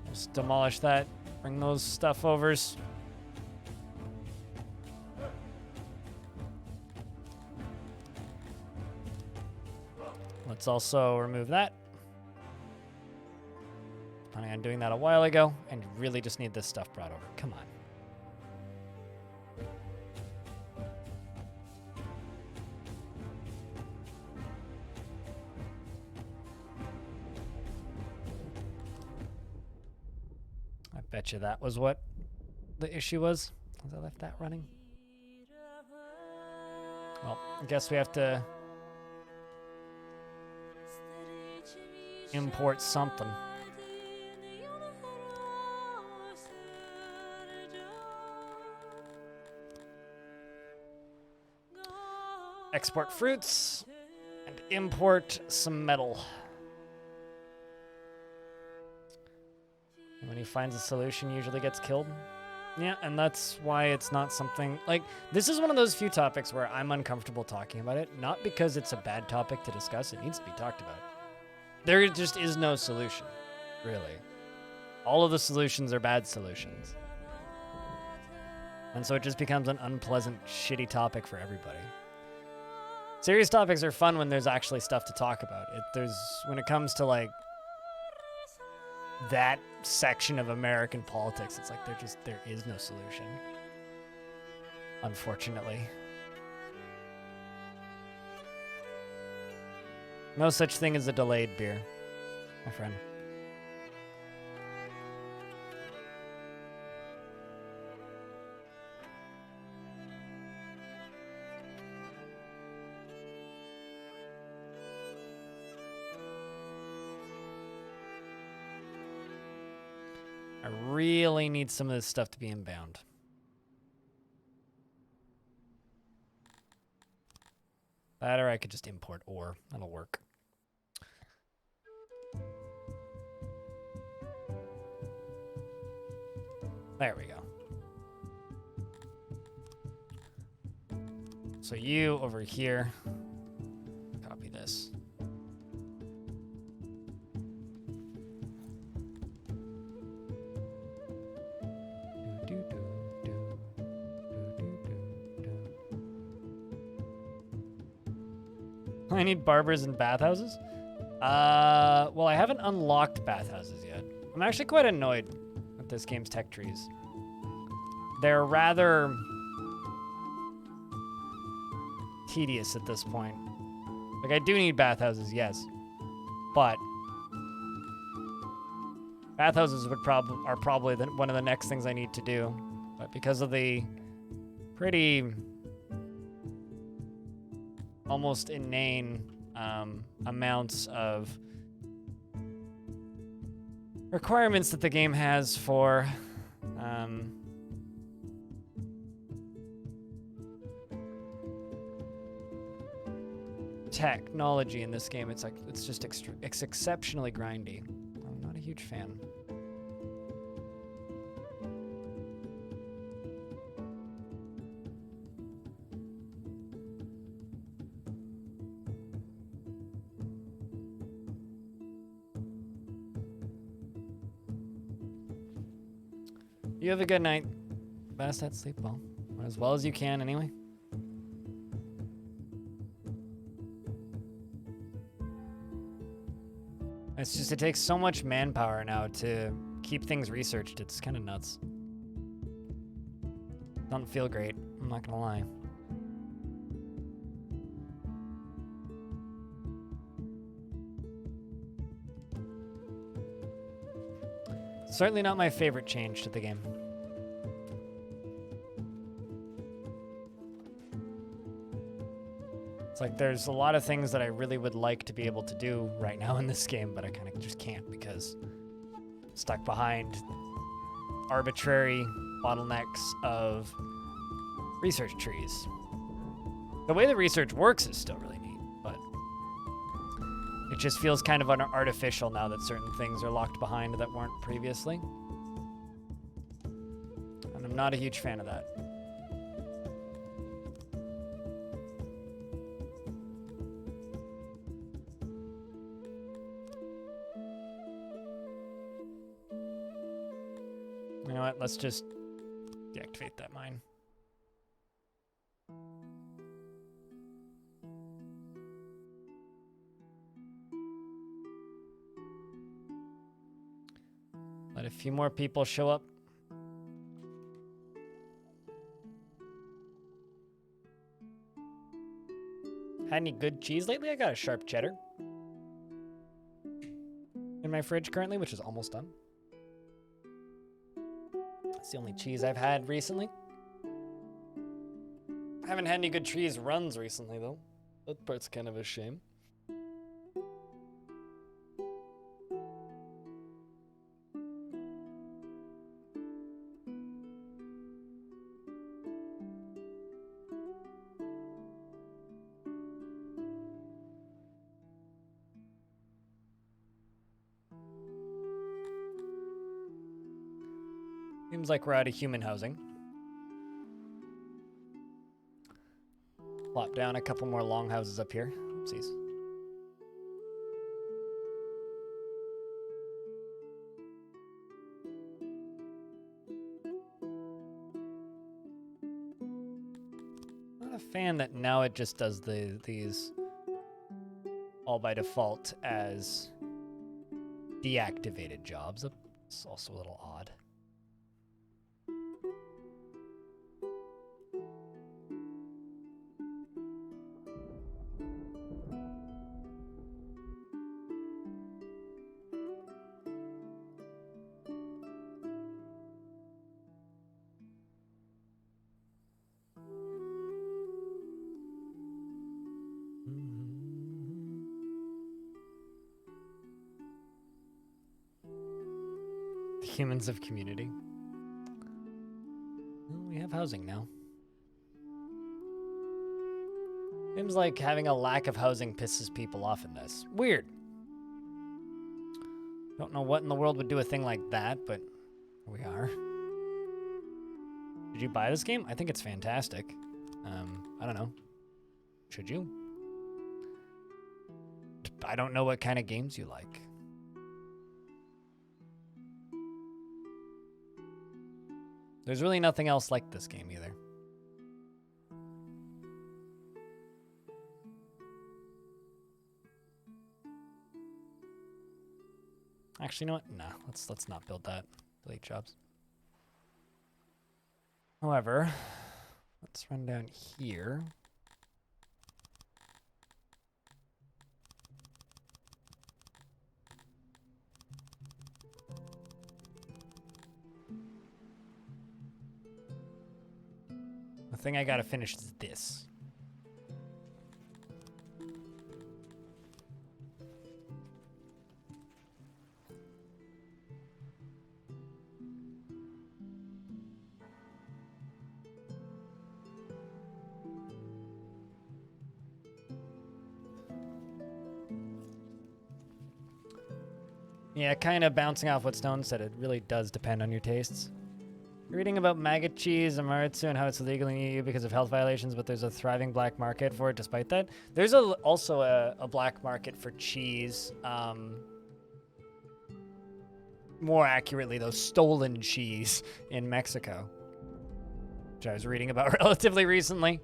Let's demolish that. Bring those stuff overs. Let's also remove that. Planning on doing that a while ago, and you really just need this stuff brought over. Come on. I bet you that was what the issue was. As I left that running. Well, I guess we have to import something. Export fruits and import some metal. And when he finds a solution, usually gets killed. Yeah, and that's why it's not something like this is one of those few topics where I'm uncomfortable talking about it, not because it's a bad topic to discuss. It needs to be talked about. There just is no solution, really. All of the solutions are bad solutions. And so it just becomes an unpleasant, shitty topic for everybody. Serious topics are fun when there's actually stuff to talk about. When it comes to like that section of American politics, it's like there is no solution. Unfortunately. No such thing as a delayed beer, my friend. I really need some of this stuff to be inbound. That or I could just import ore. That'll work. There we go. So you over here. Copy this. I need barbers and bathhouses? Well, I haven't unlocked bathhouses yet. I'm actually quite annoyed with this game's tech trees. They're rather tedious at this point. Like, I do need bathhouses, yes. But bathhouses are probably one of the next things I need to do. But because of the pretty almost inane amounts of requirements that the game has for technology in this game, it's just it's exceptionally grindy. I'm not a huge fan. You have a good night. Best at sleep well. Or as well as you can, anyway. It's just, it takes so much manpower now to keep things researched. It's kind of nuts. Doesn't feel great, I'm not gonna lie. Certainly not my favorite change to the game. It's like there's a lot of things that I really would like to be able to do right now in this game, but I kind of just can't because I'm stuck behind arbitrary bottlenecks of research trees. The way the research works is still really neat, but it just feels kind of artificial now that certain things are locked behind that weren't previously. And I'm not a huge fan of that. You know what? Let's just deactivate that mine. Let a few more people show up. Had any good cheese lately? I got a sharp cheddar in my fridge currently, which is almost done. That's the only cheese I've had recently. I haven't had any good cheese runs recently, though. That part's kind of a shame. Seems like we're out of human housing. Plop down a couple more longhouses up here. Oopsies. Not a fan that now it just does these all by default as deactivated jobs. It's also a little odd. Humans of community. Well, we have housing now. Seems like having a lack of housing pisses people off in this. Weird. Don't know what in the world would do a thing like that, but here we are. Did you buy this game? I think it's fantastic. I don't know. Should you? I don't know what kind of games you like. There's really nothing else like this game either. Actually, you know what? Nah, let's not build that. Delete jobs. However, let's run down here. The thing I gotta finish is this. Yeah, kind of bouncing off what Stone said, it really does depend on your tastes. Reading about maggot cheese and Maritsu and how it's illegal in the EU because of health violations, but there's a thriving black market for it despite that. There's also a black market for cheese. More accurately, though, stolen cheese in Mexico, which I was reading about relatively recently.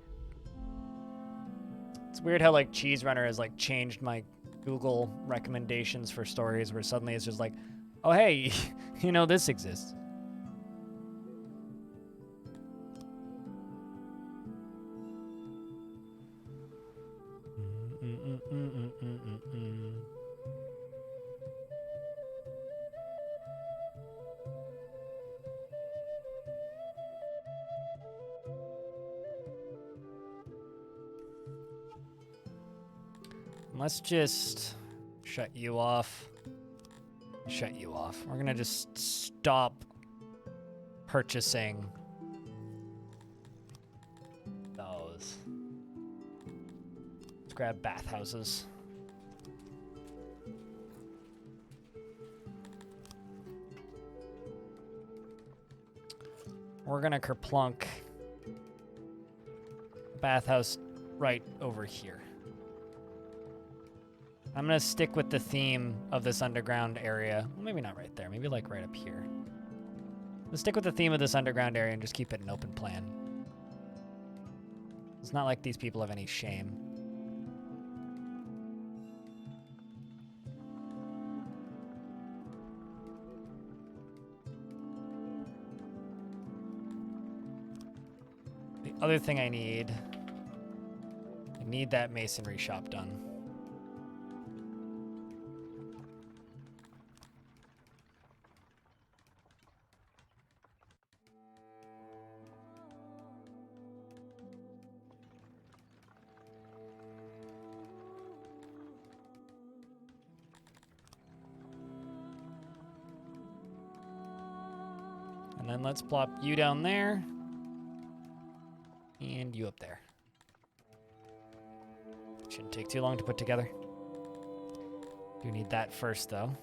It's weird how, like, Cheese Runner has, like, changed my Google recommendations for stories where suddenly it's just like, oh, hey, you know, this exists. Let's just shut you off. Shut you off. We're gonna just stop purchasing those. Let's grab bathhouses. We're gonna kerplunk a bathhouse right over here. I'm gonna stick with the theme of this underground area. Well, maybe not right there, maybe like right up here. Let's stick with the theme of this underground area and just keep it an open plan. It's not like these people have any shame. The other thing I need that masonry shop done. And then let's plop you down there. And you up there. Shouldn't take too long to put together. Do need that first, though.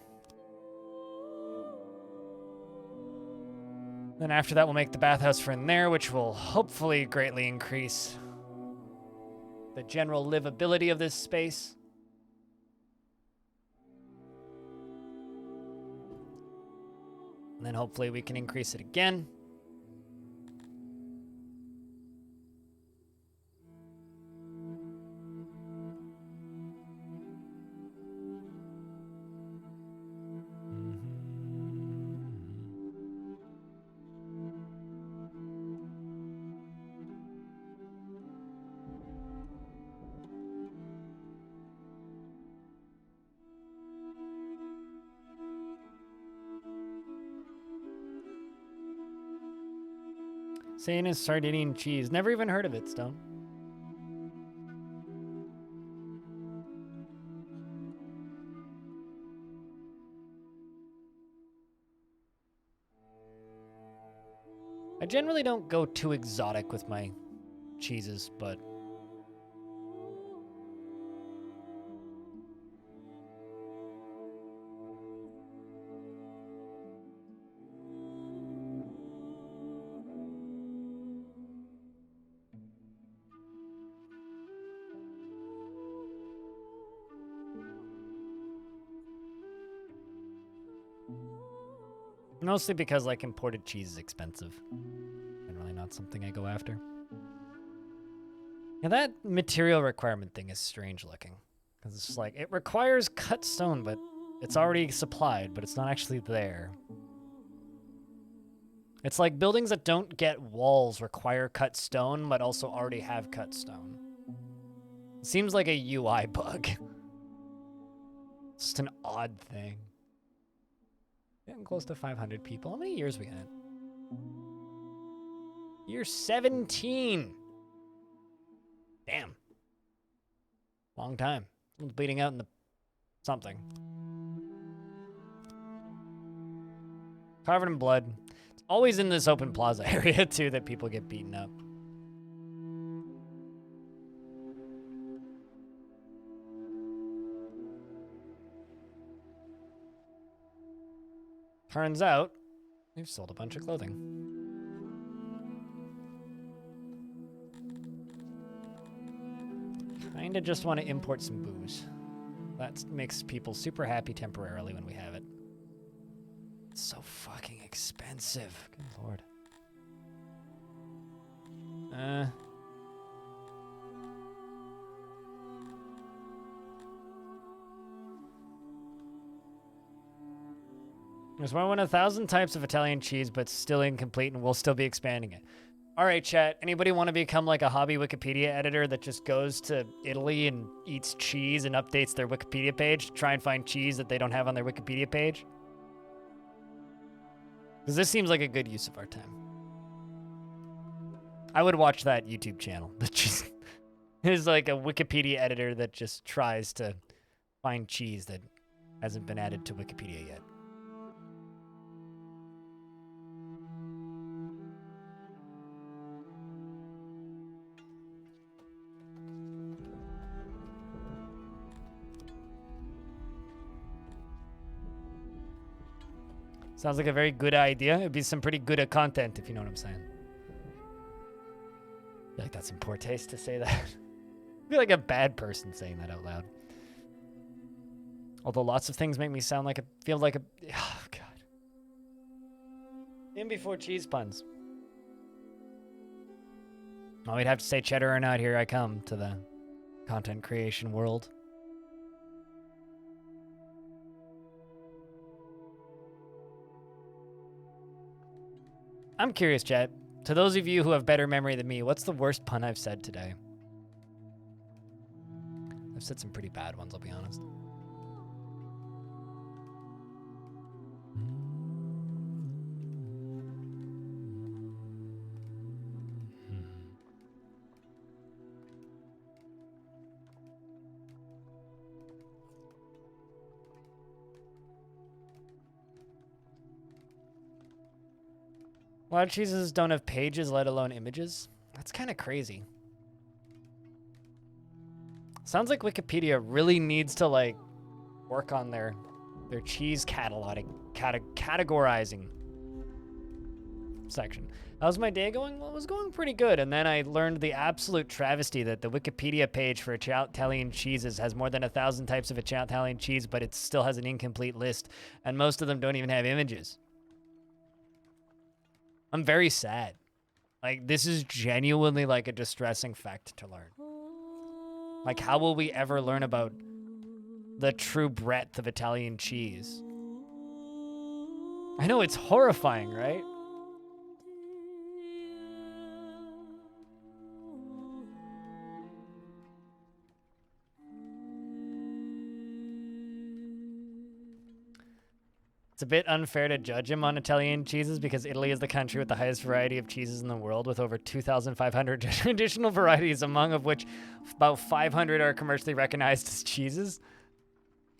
Then after that, we'll make the bathhouse for in there, which will hopefully greatly increase the general livability of this space. And then hopefully we can increase it again. Saying is Sardinian cheese. Never even heard of it, Stone. I generally don't go too exotic with my cheeses, but Mostly because, like, imported cheese is expensive. And really not something I go after. Yeah, that material requirement thing is strange looking. Because it's just like, it requires cut stone, but it's already supplied, but it's not actually there. It's like buildings that don't get walls require cut stone, but also already have cut stone. It seems like a UI bug. It's just an odd thing. Getting close to 500 people. How many years we had? Year 17. Damn. Long time. Someone's bleeding out in the something. Covered in blood. It's always in this open plaza area, too, that people get beaten up. Turns out, we've sold a bunch of clothing. Kinda just want to import some booze. That makes people super happy temporarily when we have it. It's so fucking expensive. Good lord. There's more than 1,000 types of Italian cheese, but still incomplete, and we'll still be expanding it. All right, chat. Anybody want to become like a hobby Wikipedia editor that just goes to Italy and eats cheese and updates their Wikipedia page to try and find cheese that they don't have on their Wikipedia page? Because this seems like a good use of our time. I would watch that YouTube channel that just is like a Wikipedia editor that just tries to find cheese that hasn't been added to Wikipedia yet. Sounds like a very good idea. It'd be some pretty good content, if you know what I'm saying. I feel like that's in poor taste to say that. I feel like a bad person saying that out loud. Although lots of things make me sound like feel like a, oh god. In before cheese puns. Oh, we'd have to say cheddar or not, here I come to the content creation world. I'm curious, chat. To those of you who have better memory than me, what's the worst pun I've said today? I've said some pretty bad ones, I'll be honest. A lot of cheeses don't have pages, let alone images. That's kind of crazy. Sounds like Wikipedia really needs to like work on their cheese categorizing section. How's my day going? Well, it was going pretty good. And then I learned the absolute travesty that the Wikipedia page for Italian cheeses has more than 1,000 types of Italian cheese, but it still has an incomplete list. And most of them don't even have images. I'm very sad. Like, this is genuinely like a distressing fact to learn. Like, how will we ever learn about the true breadth of Italian cheese? I know, it's horrifying, right? It's a bit unfair to judge him on Italian cheeses because Italy is the country with the highest variety of cheeses in the world, with over 2,500 traditional varieties, among of which about 500 are commercially recognized as cheeses.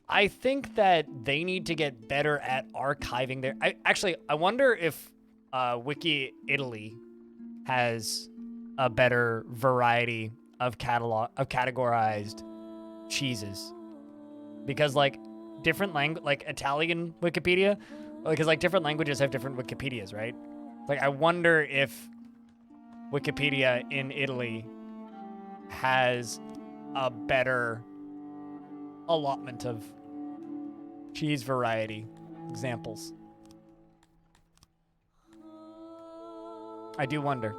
I think that they need to get better at archiving their... I wonder if Wiki Italy has a better variety of categorized cheeses. Because, like, different like Italian Wikipedia, because like different languages have different Wikipedias, right? Like, I wonder if Wikipedia in Italy has a better allotment of cheese variety examples. I do wonder.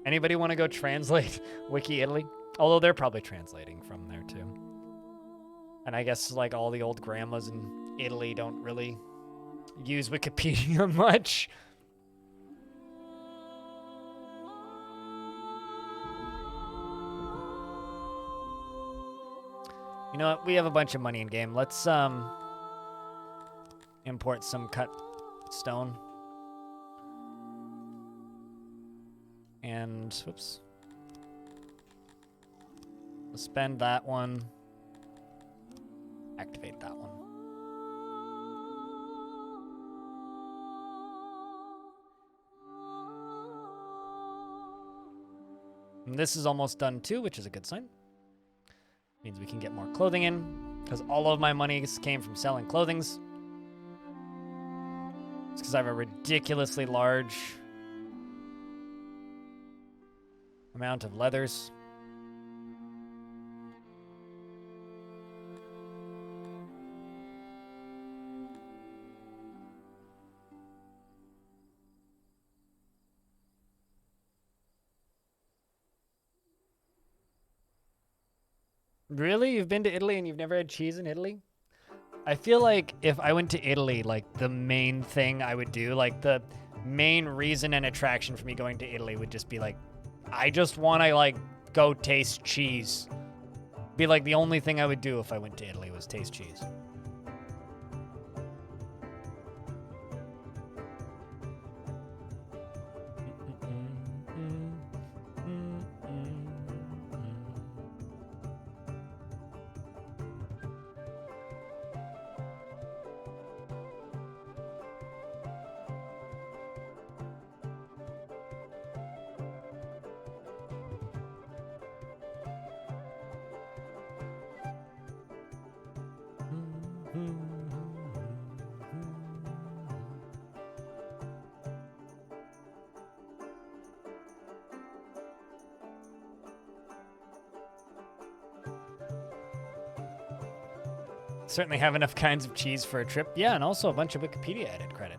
Anybody want to go translate Wiki Italy? Although they're probably translating from there too. And I guess like all the old grandmas in Italy don't really use Wikipedia much. You know what? We have a bunch of money in game. Let's import some cut stone. And whoops. We'll spend that one. Activate that one. And this is almost done too, which is a good sign. Means we can get more clothing in, because all of my money came from selling clothings. It's because I have a ridiculously large amount of leathers. Really? You've been to Italy and you've never had cheese in Italy? I feel like if I went to Italy, like the main thing I would do, like the main reason and attraction for me going to Italy would just be like, I just want to like go taste cheese. Be like the only thing I would do if I went to Italy was taste cheese. Certainly have enough kinds of cheese for a trip. Yeah, and also a bunch of Wikipedia edit credit.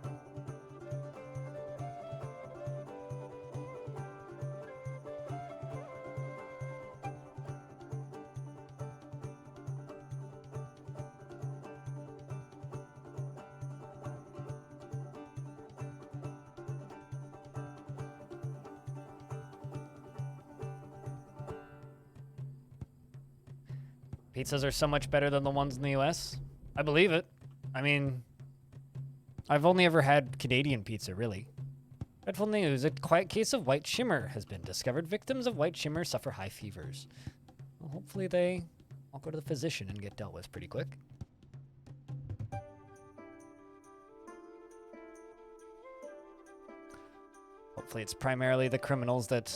Pizzas are so much better than the ones in the US. I believe it. I mean, I've only ever had Canadian pizza, really. Dreadful news. A quiet case of white shimmer has been discovered. Victims of white shimmer suffer high fevers. Well, hopefully they all go to the physician and get dealt with pretty quick. Hopefully it's primarily the criminals that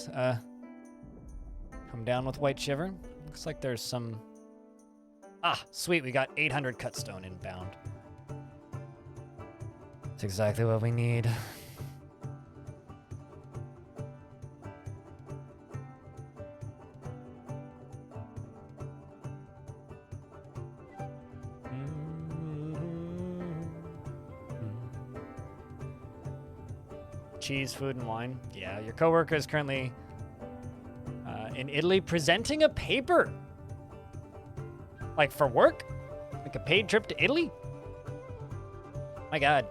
come down with white shiver. Looks like there's some... Ah, sweet, we got 800 cut stone inbound. That's exactly what we need. Cheese, food, and wine. Yeah, your coworker is currently in Italy presenting a paper. Like for work? Like a paid trip to Italy? My God.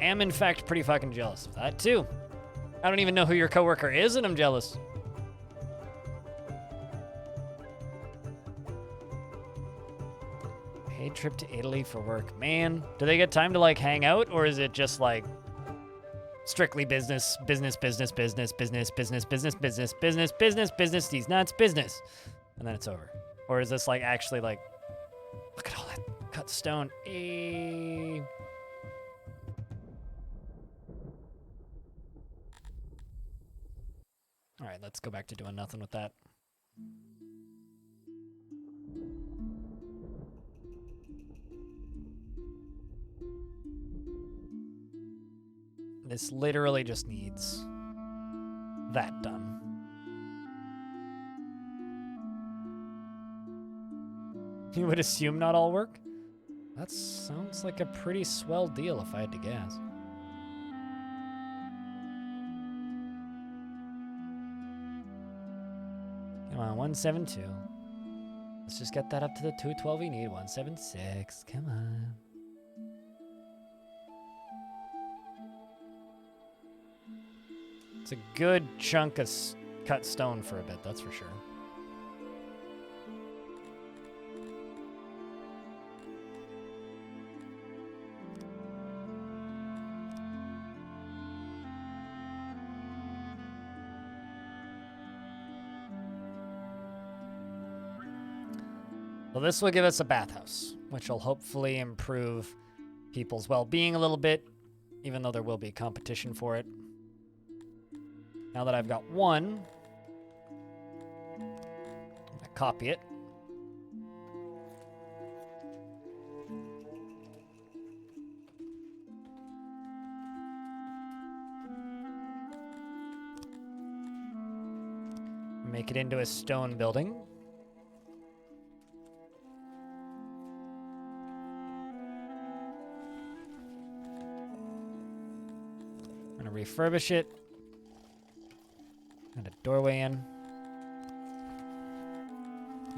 Am in fact pretty fucking jealous of that too. I don't even know who your coworker is and I'm jealous. Paid trip to Italy for work. Man, do they get time to like hang out or is it just like strictly business, business, business, business, business, business, business, business, business, business, business, these nuts, business. And then it's over. Or is this like actually like, look at all that cut stone. All right, let's go back to doing nothing with that. This literally just needs that done. You would assume not all work? That sounds like a pretty swell deal if I had to guess. Come on, 172. Let's just get that up to the 212 we need. 176. Come on. It's a good chunk of cut stone for a bit, that's for sure. Well, this will give us a bathhouse, which will hopefully improve people's well-being a little bit, even though there will be competition for it. Now that I've got one, I'm gonna copy it. Make it into a stone building. I'm gonna refurbish it. And a doorway in.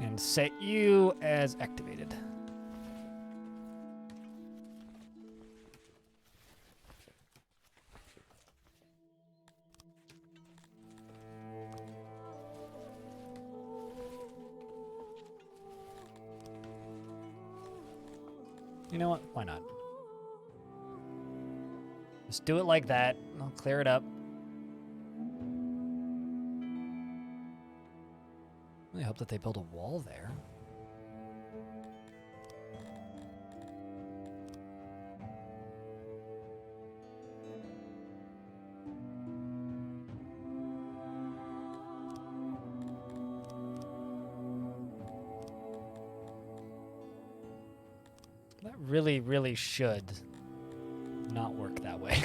And set you as activated. You know what? Why not? Just do it like that. I'll clear it up. I hope that they build a wall there. That really, really should not work that way.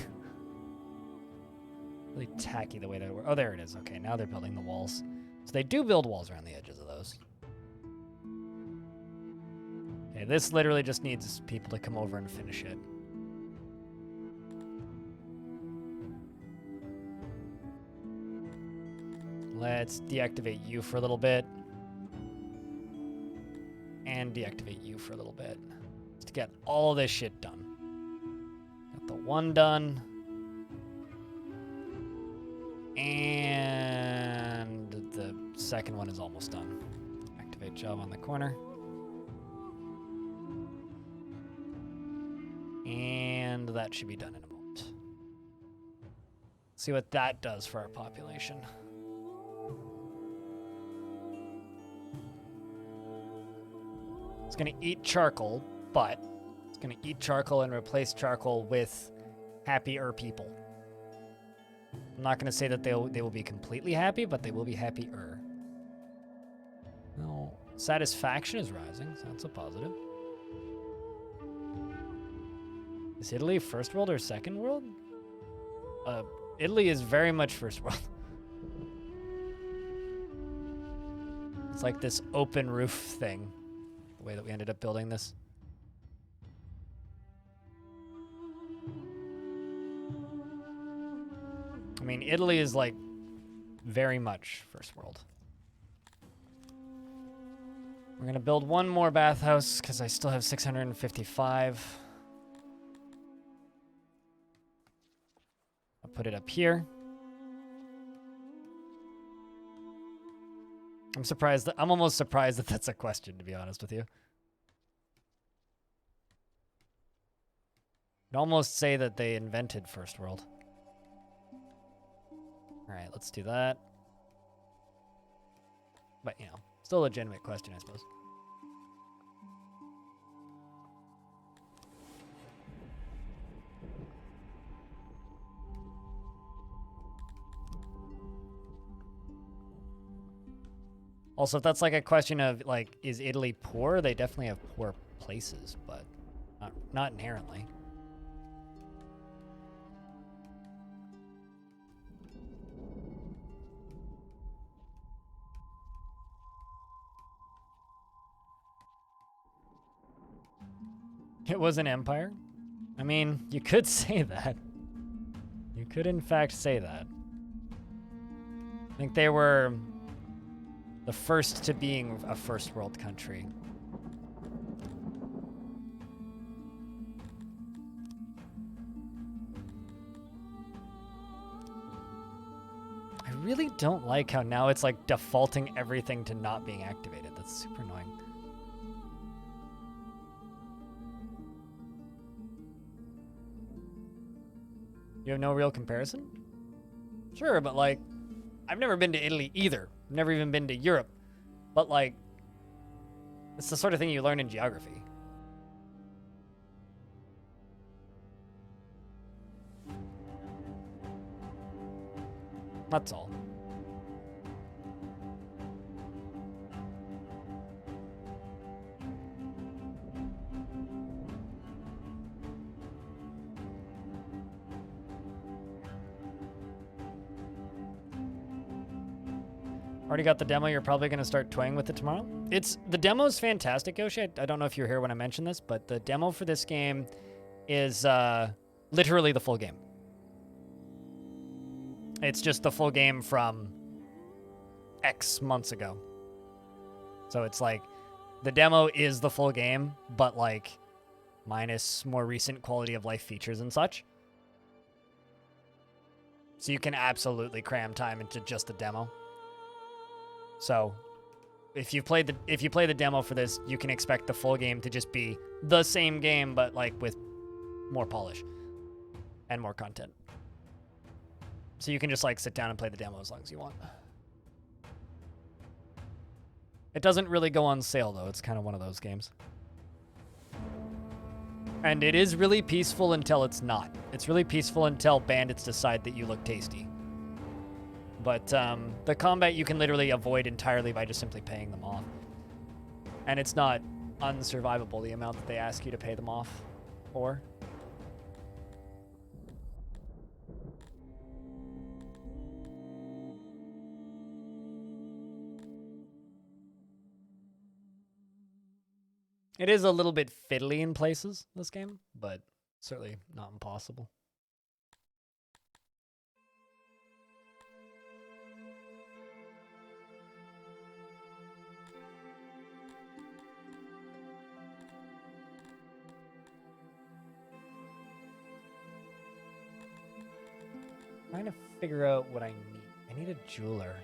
Really tacky the way that it works. Oh, there it is. Okay, now they're building the walls. So they do build walls around the edges of those. Okay, this literally just needs people to come over and finish it. Let's deactivate you for a little bit. And deactivate you for a little bit. Just to get all this shit done. Got the one done. And the second one is almost done. Activate job on the corner. And that should be done in a moment. See what that does for our population. It's going to eat charcoal, but it's going to eat charcoal and replace charcoal with happier people. I'm not going to say that they will be completely happy, but they will be happier. Well, satisfaction is rising, so that's a positive. Is Italy first world or second world? Italy is very much first world. It's like this open roof thing, the way that we ended up building this. I mean, Italy is like very much first world. We're gonna build one more bathhouse because I still have 655. I'll put it up here. I'm almost surprised that that's a question, to be honest with you. I'd almost say that they invented first world. All right, let's do that. But, you know, still a legitimate question, I suppose. Also, if that's like a question of, like, is Italy poor? They definitely have poor places, but not inherently. It was an empire? I mean, you could say that. You could in fact say that. I think they were the first to being a first world country. I really don't like how now it's like defaulting everything to not being activated. That's super annoying. You have no real comparison? Sure, but like, I've never been to Italy either. I've never even been to Europe. But like, it's the sort of thing you learn in geography. That's all. Already got the demo. You're probably going to start toying with it tomorrow. The demo's fantastic, Yoshi. I don't know if you were here when I mentioned this, but the demo for this game is literally the full game. It's just the full game from X months ago. So it's like the demo is the full game, but like minus more recent quality of life features and such. So you can absolutely cram time into just the demo. So if you play the demo for this, you can expect the full game to just be the same game, but like with more polish and more content. So you can just like sit down and play the demo as long as you want. It doesn't really go on sale though. It's kind of one of those games. And it is really peaceful until it's not. It's really peaceful until bandits decide that you look tasty. But the combat you can literally avoid entirely by just simply paying them off. And it's not unsurvivable, the amount that they ask you to pay them off for. It is a little bit fiddly in places, this game, but certainly not impossible. Trying to figure out what I need. I need a jeweler.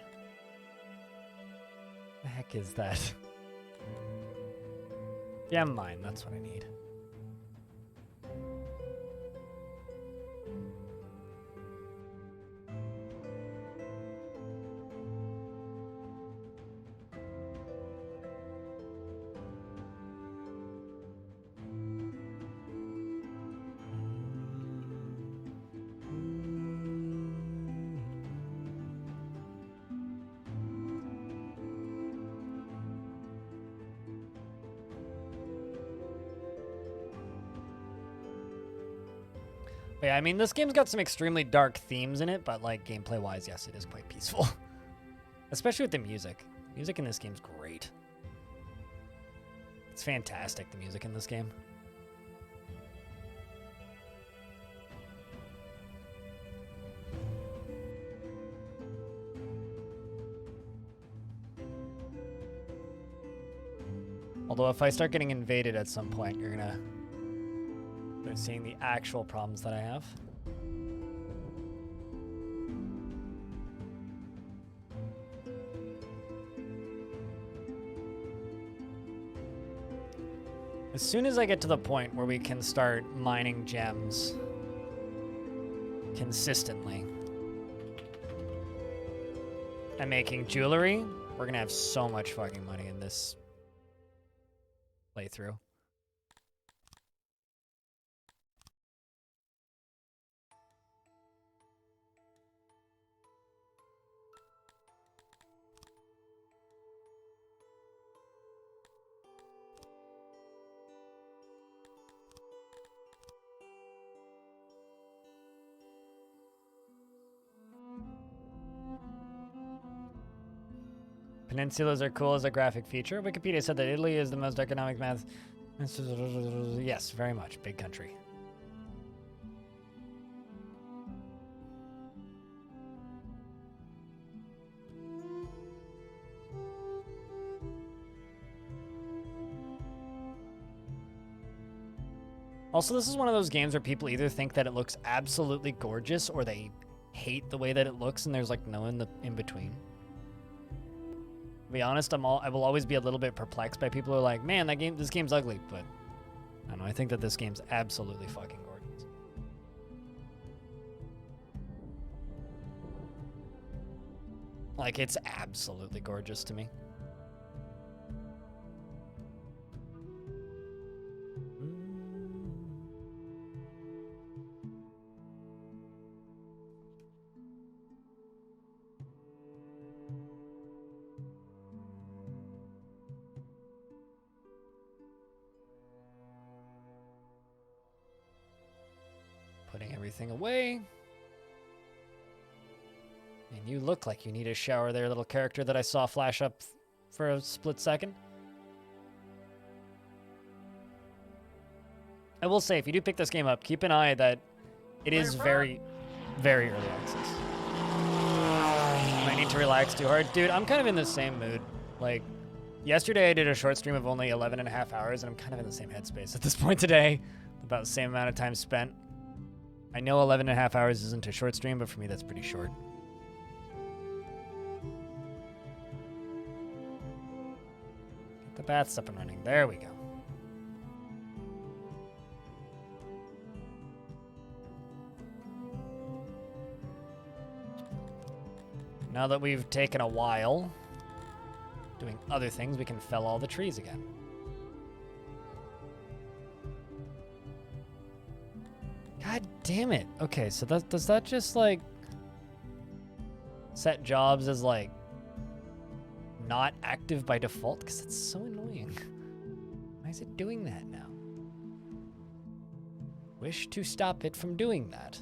What the heck is that? Yeah, mine. That's what I need. Yeah, I mean, this game's got some extremely dark themes in it, but like gameplay-wise, yes, it is quite peaceful. Especially with the music. Music in this game's great. It's fantastic, the music in this game. Although if I start getting invaded at some point, you're gonna start seeing the actual problems that I have. As soon as I get to the point where we can start mining gems consistently and making jewelry, we're gonna have so much fucking money in this playthrough. Peninsulas are cool as a graphic feature. Wikipedia said that Italy is the most economic math Yes, very much. Big country. Also, this is one of those games where people either think that it looks absolutely gorgeous or they hate the way that it looks, and there's like no in between. To be honest, I will always be a little bit perplexed by people who are like, man, this game's ugly, but I don't know, I think that this game's absolutely fucking gorgeous. Like, it's absolutely gorgeous to me. Putting everything away. And you look like you need a shower there, little character that I saw flash up for a split second. I will say, if you do pick this game up, keep an eye that it is very, very early access. I need to relax too hard. Dude, I'm kind of in the same mood. Like, yesterday I did a short stream of only 11 and a half hours, and I'm kind of in the same headspace at this point today. About the same amount of time spent. I know 11 and a half hours isn't a short stream, but for me that's pretty short. Get the baths up and running. There we go. Now that we've taken a while doing other things, we can fell all the trees again. God damn it. Okay, so does that just, like, set jobs as, like, not active by default? Because it's so annoying. Why is it doing that now? Wish to stop it from doing that.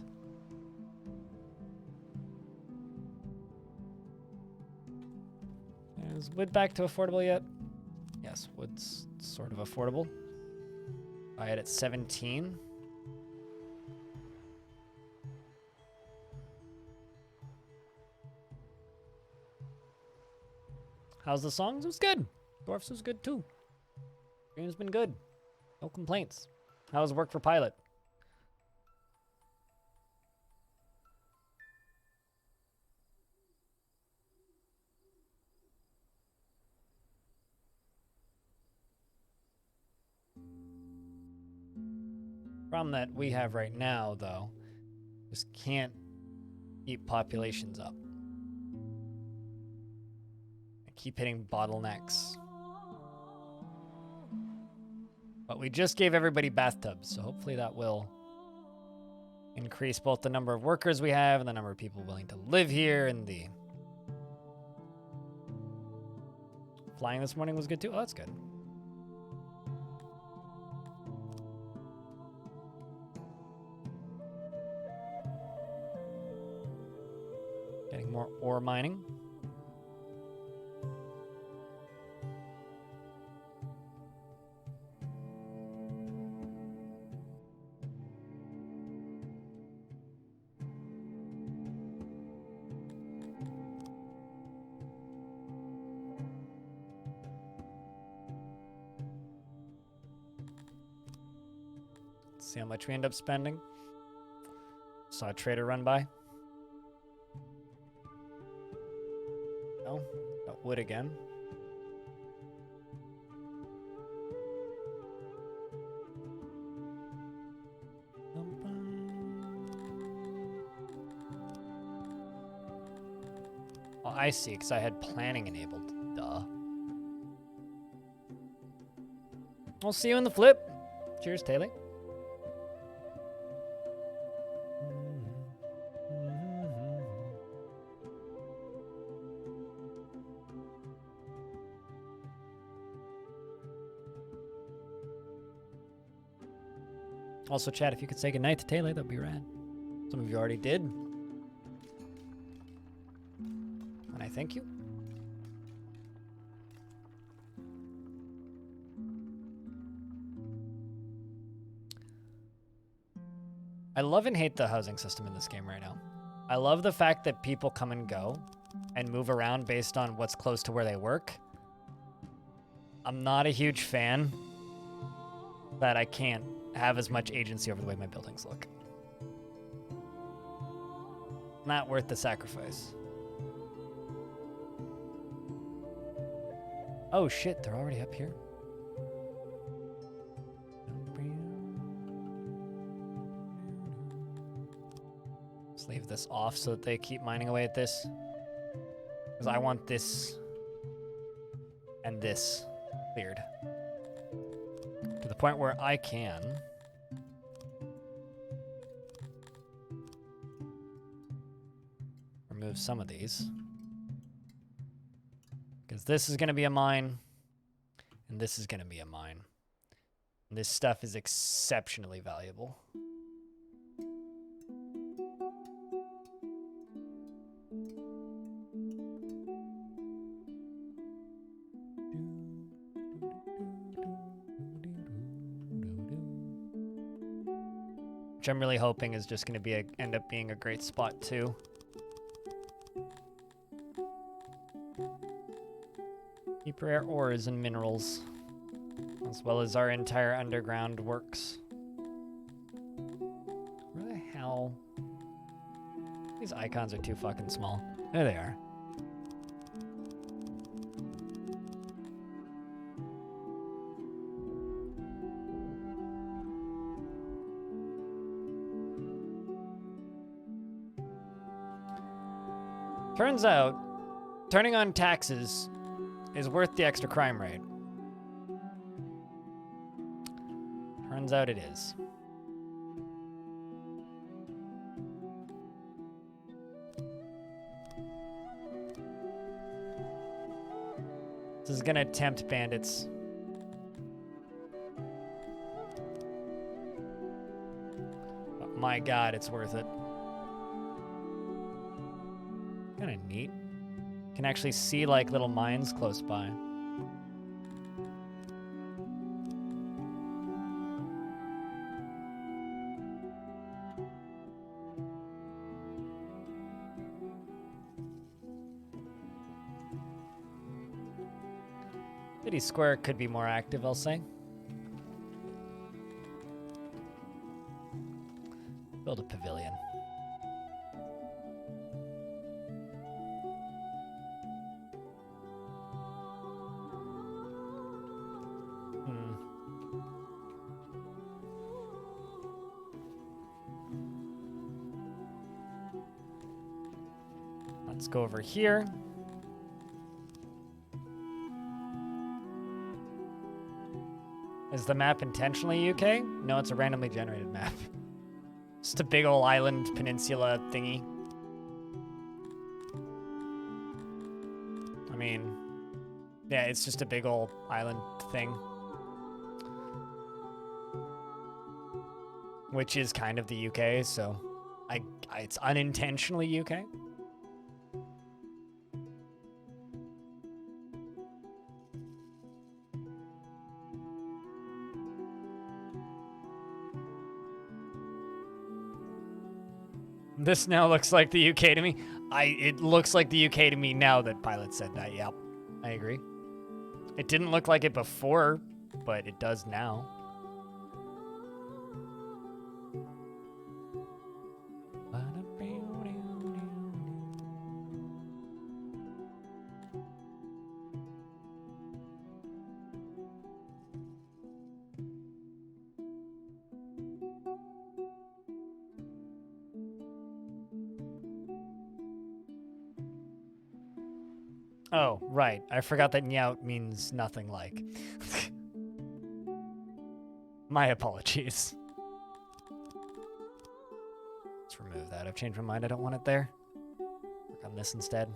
Is wood back to affordable yet? Yes, wood's sort of affordable. Buy it at 17. How's the songs? It was good. Dwarfs was good too. Game's been good. No complaints. How's work for Pilot? Problem that we have right now, though, just can't keep populations up. I keep hitting bottlenecks. But we just gave everybody bathtubs, so hopefully that will increase both the number of workers we have and the number of people willing to live here, and the flying this morning was good too. Oh, that's good. Getting more ore mining. See how much we end up spending. Saw a trader run by. No, got wood again. Oh, I see, because I had planning enabled. Duh. I'll see you in the flip. Cheers, Taylor. Also, chat, if you could say goodnight to Taylor, that'd be rad. Some of you already did. And I thank you. I love and hate the housing system in this game right now. I love the fact that people come and go and move around based on what's close to where they work. I'm not a huge fan that I can't have as much agency over the way my buildings look. Not worth the sacrifice. Oh shit, they're already up here. Let's leave this off so that they keep mining away at this. Because I want this and this cleared. To the point where I can remove some of these. Because this is going to be a mine, and this is going to be a mine. And this stuff is exceptionally valuable. Which I'm really hoping is just going to end up being a great spot too. Keep rare ores and minerals, as well as our entire underground works. Where the hell? These icons are too fucking small. There they are. Turns out, turning on taxes is worth the extra crime rate. Turns out it is. This is gonna tempt bandits. But my God, it's worth it. Kinda neat. Can actually see like little mines close by. City Square could be more active, I'll say. Build a pavilion. Let's go over here. Is the map intentionally UK? No, it's a randomly generated map. Just a big ol' island peninsula thingy. I mean, yeah, it's just a big ol' island thing. Which is kind of the UK, so it's unintentionally UK. This now looks like the UK to me. It looks like the UK to me now that Pilot said that. Yep, I agree. It didn't look like it before, but it does now. Oh, right. I forgot that Nyout means nothing like. My apologies. Let's remove that. I've changed my mind. I don't want it there. Work on this instead.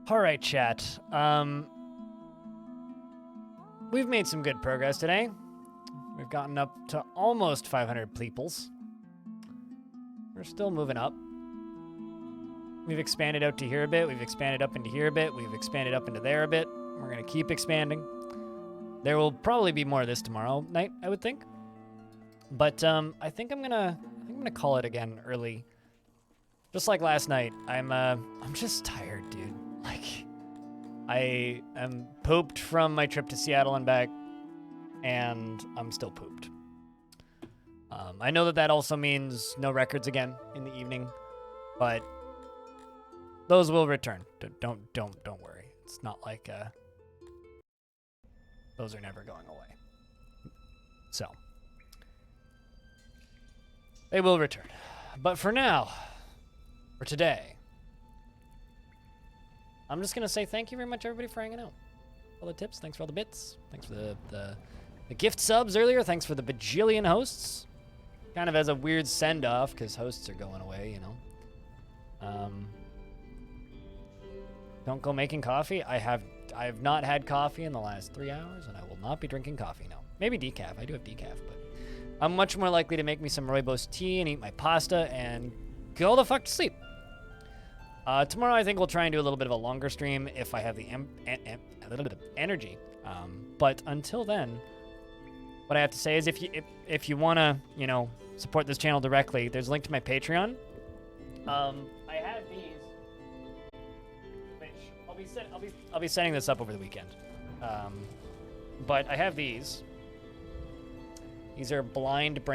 All right, chat. We've made some good progress today. We've gotten up to almost 500 pleeples. We're still moving up. We've expanded out to here a bit. We've expanded up into here a bit. We've expanded up into there a bit. We're going to keep expanding. There will probably be more of this tomorrow night, I would think. But I think I'm gonna call it again early. Just like last night. I'm just tired, dude. Like, I am pooped from my trip to Seattle and back, and I'm still pooped. I know that also means no records again in the evening, but those will return. Don't worry. It's not like those are never going away. So they will return. But for now, for today, I'm just gonna say thank you very much, everybody, for hanging out. All the tips. Thanks for all the bits. Thanks for the gift subs earlier. Thanks for the bajillion hosts. Kind of as a weird send-off, because hosts are going away, you know. Don't go making coffee. I have not had coffee in the last 3 hours, and I will not be drinking coffee now. Maybe decaf. I do have decaf, but I'm much more likely to make me some rooibos tea and eat my pasta and go the fuck to sleep. Tomorrow, I think we'll try and do a little bit of a longer stream if I have the energy. But until then, what I have to say is if you want to, you know, support this channel directly, there's a link to my Patreon. I have these, which I'll be setting this up over the weekend. But I have these. These are blind brand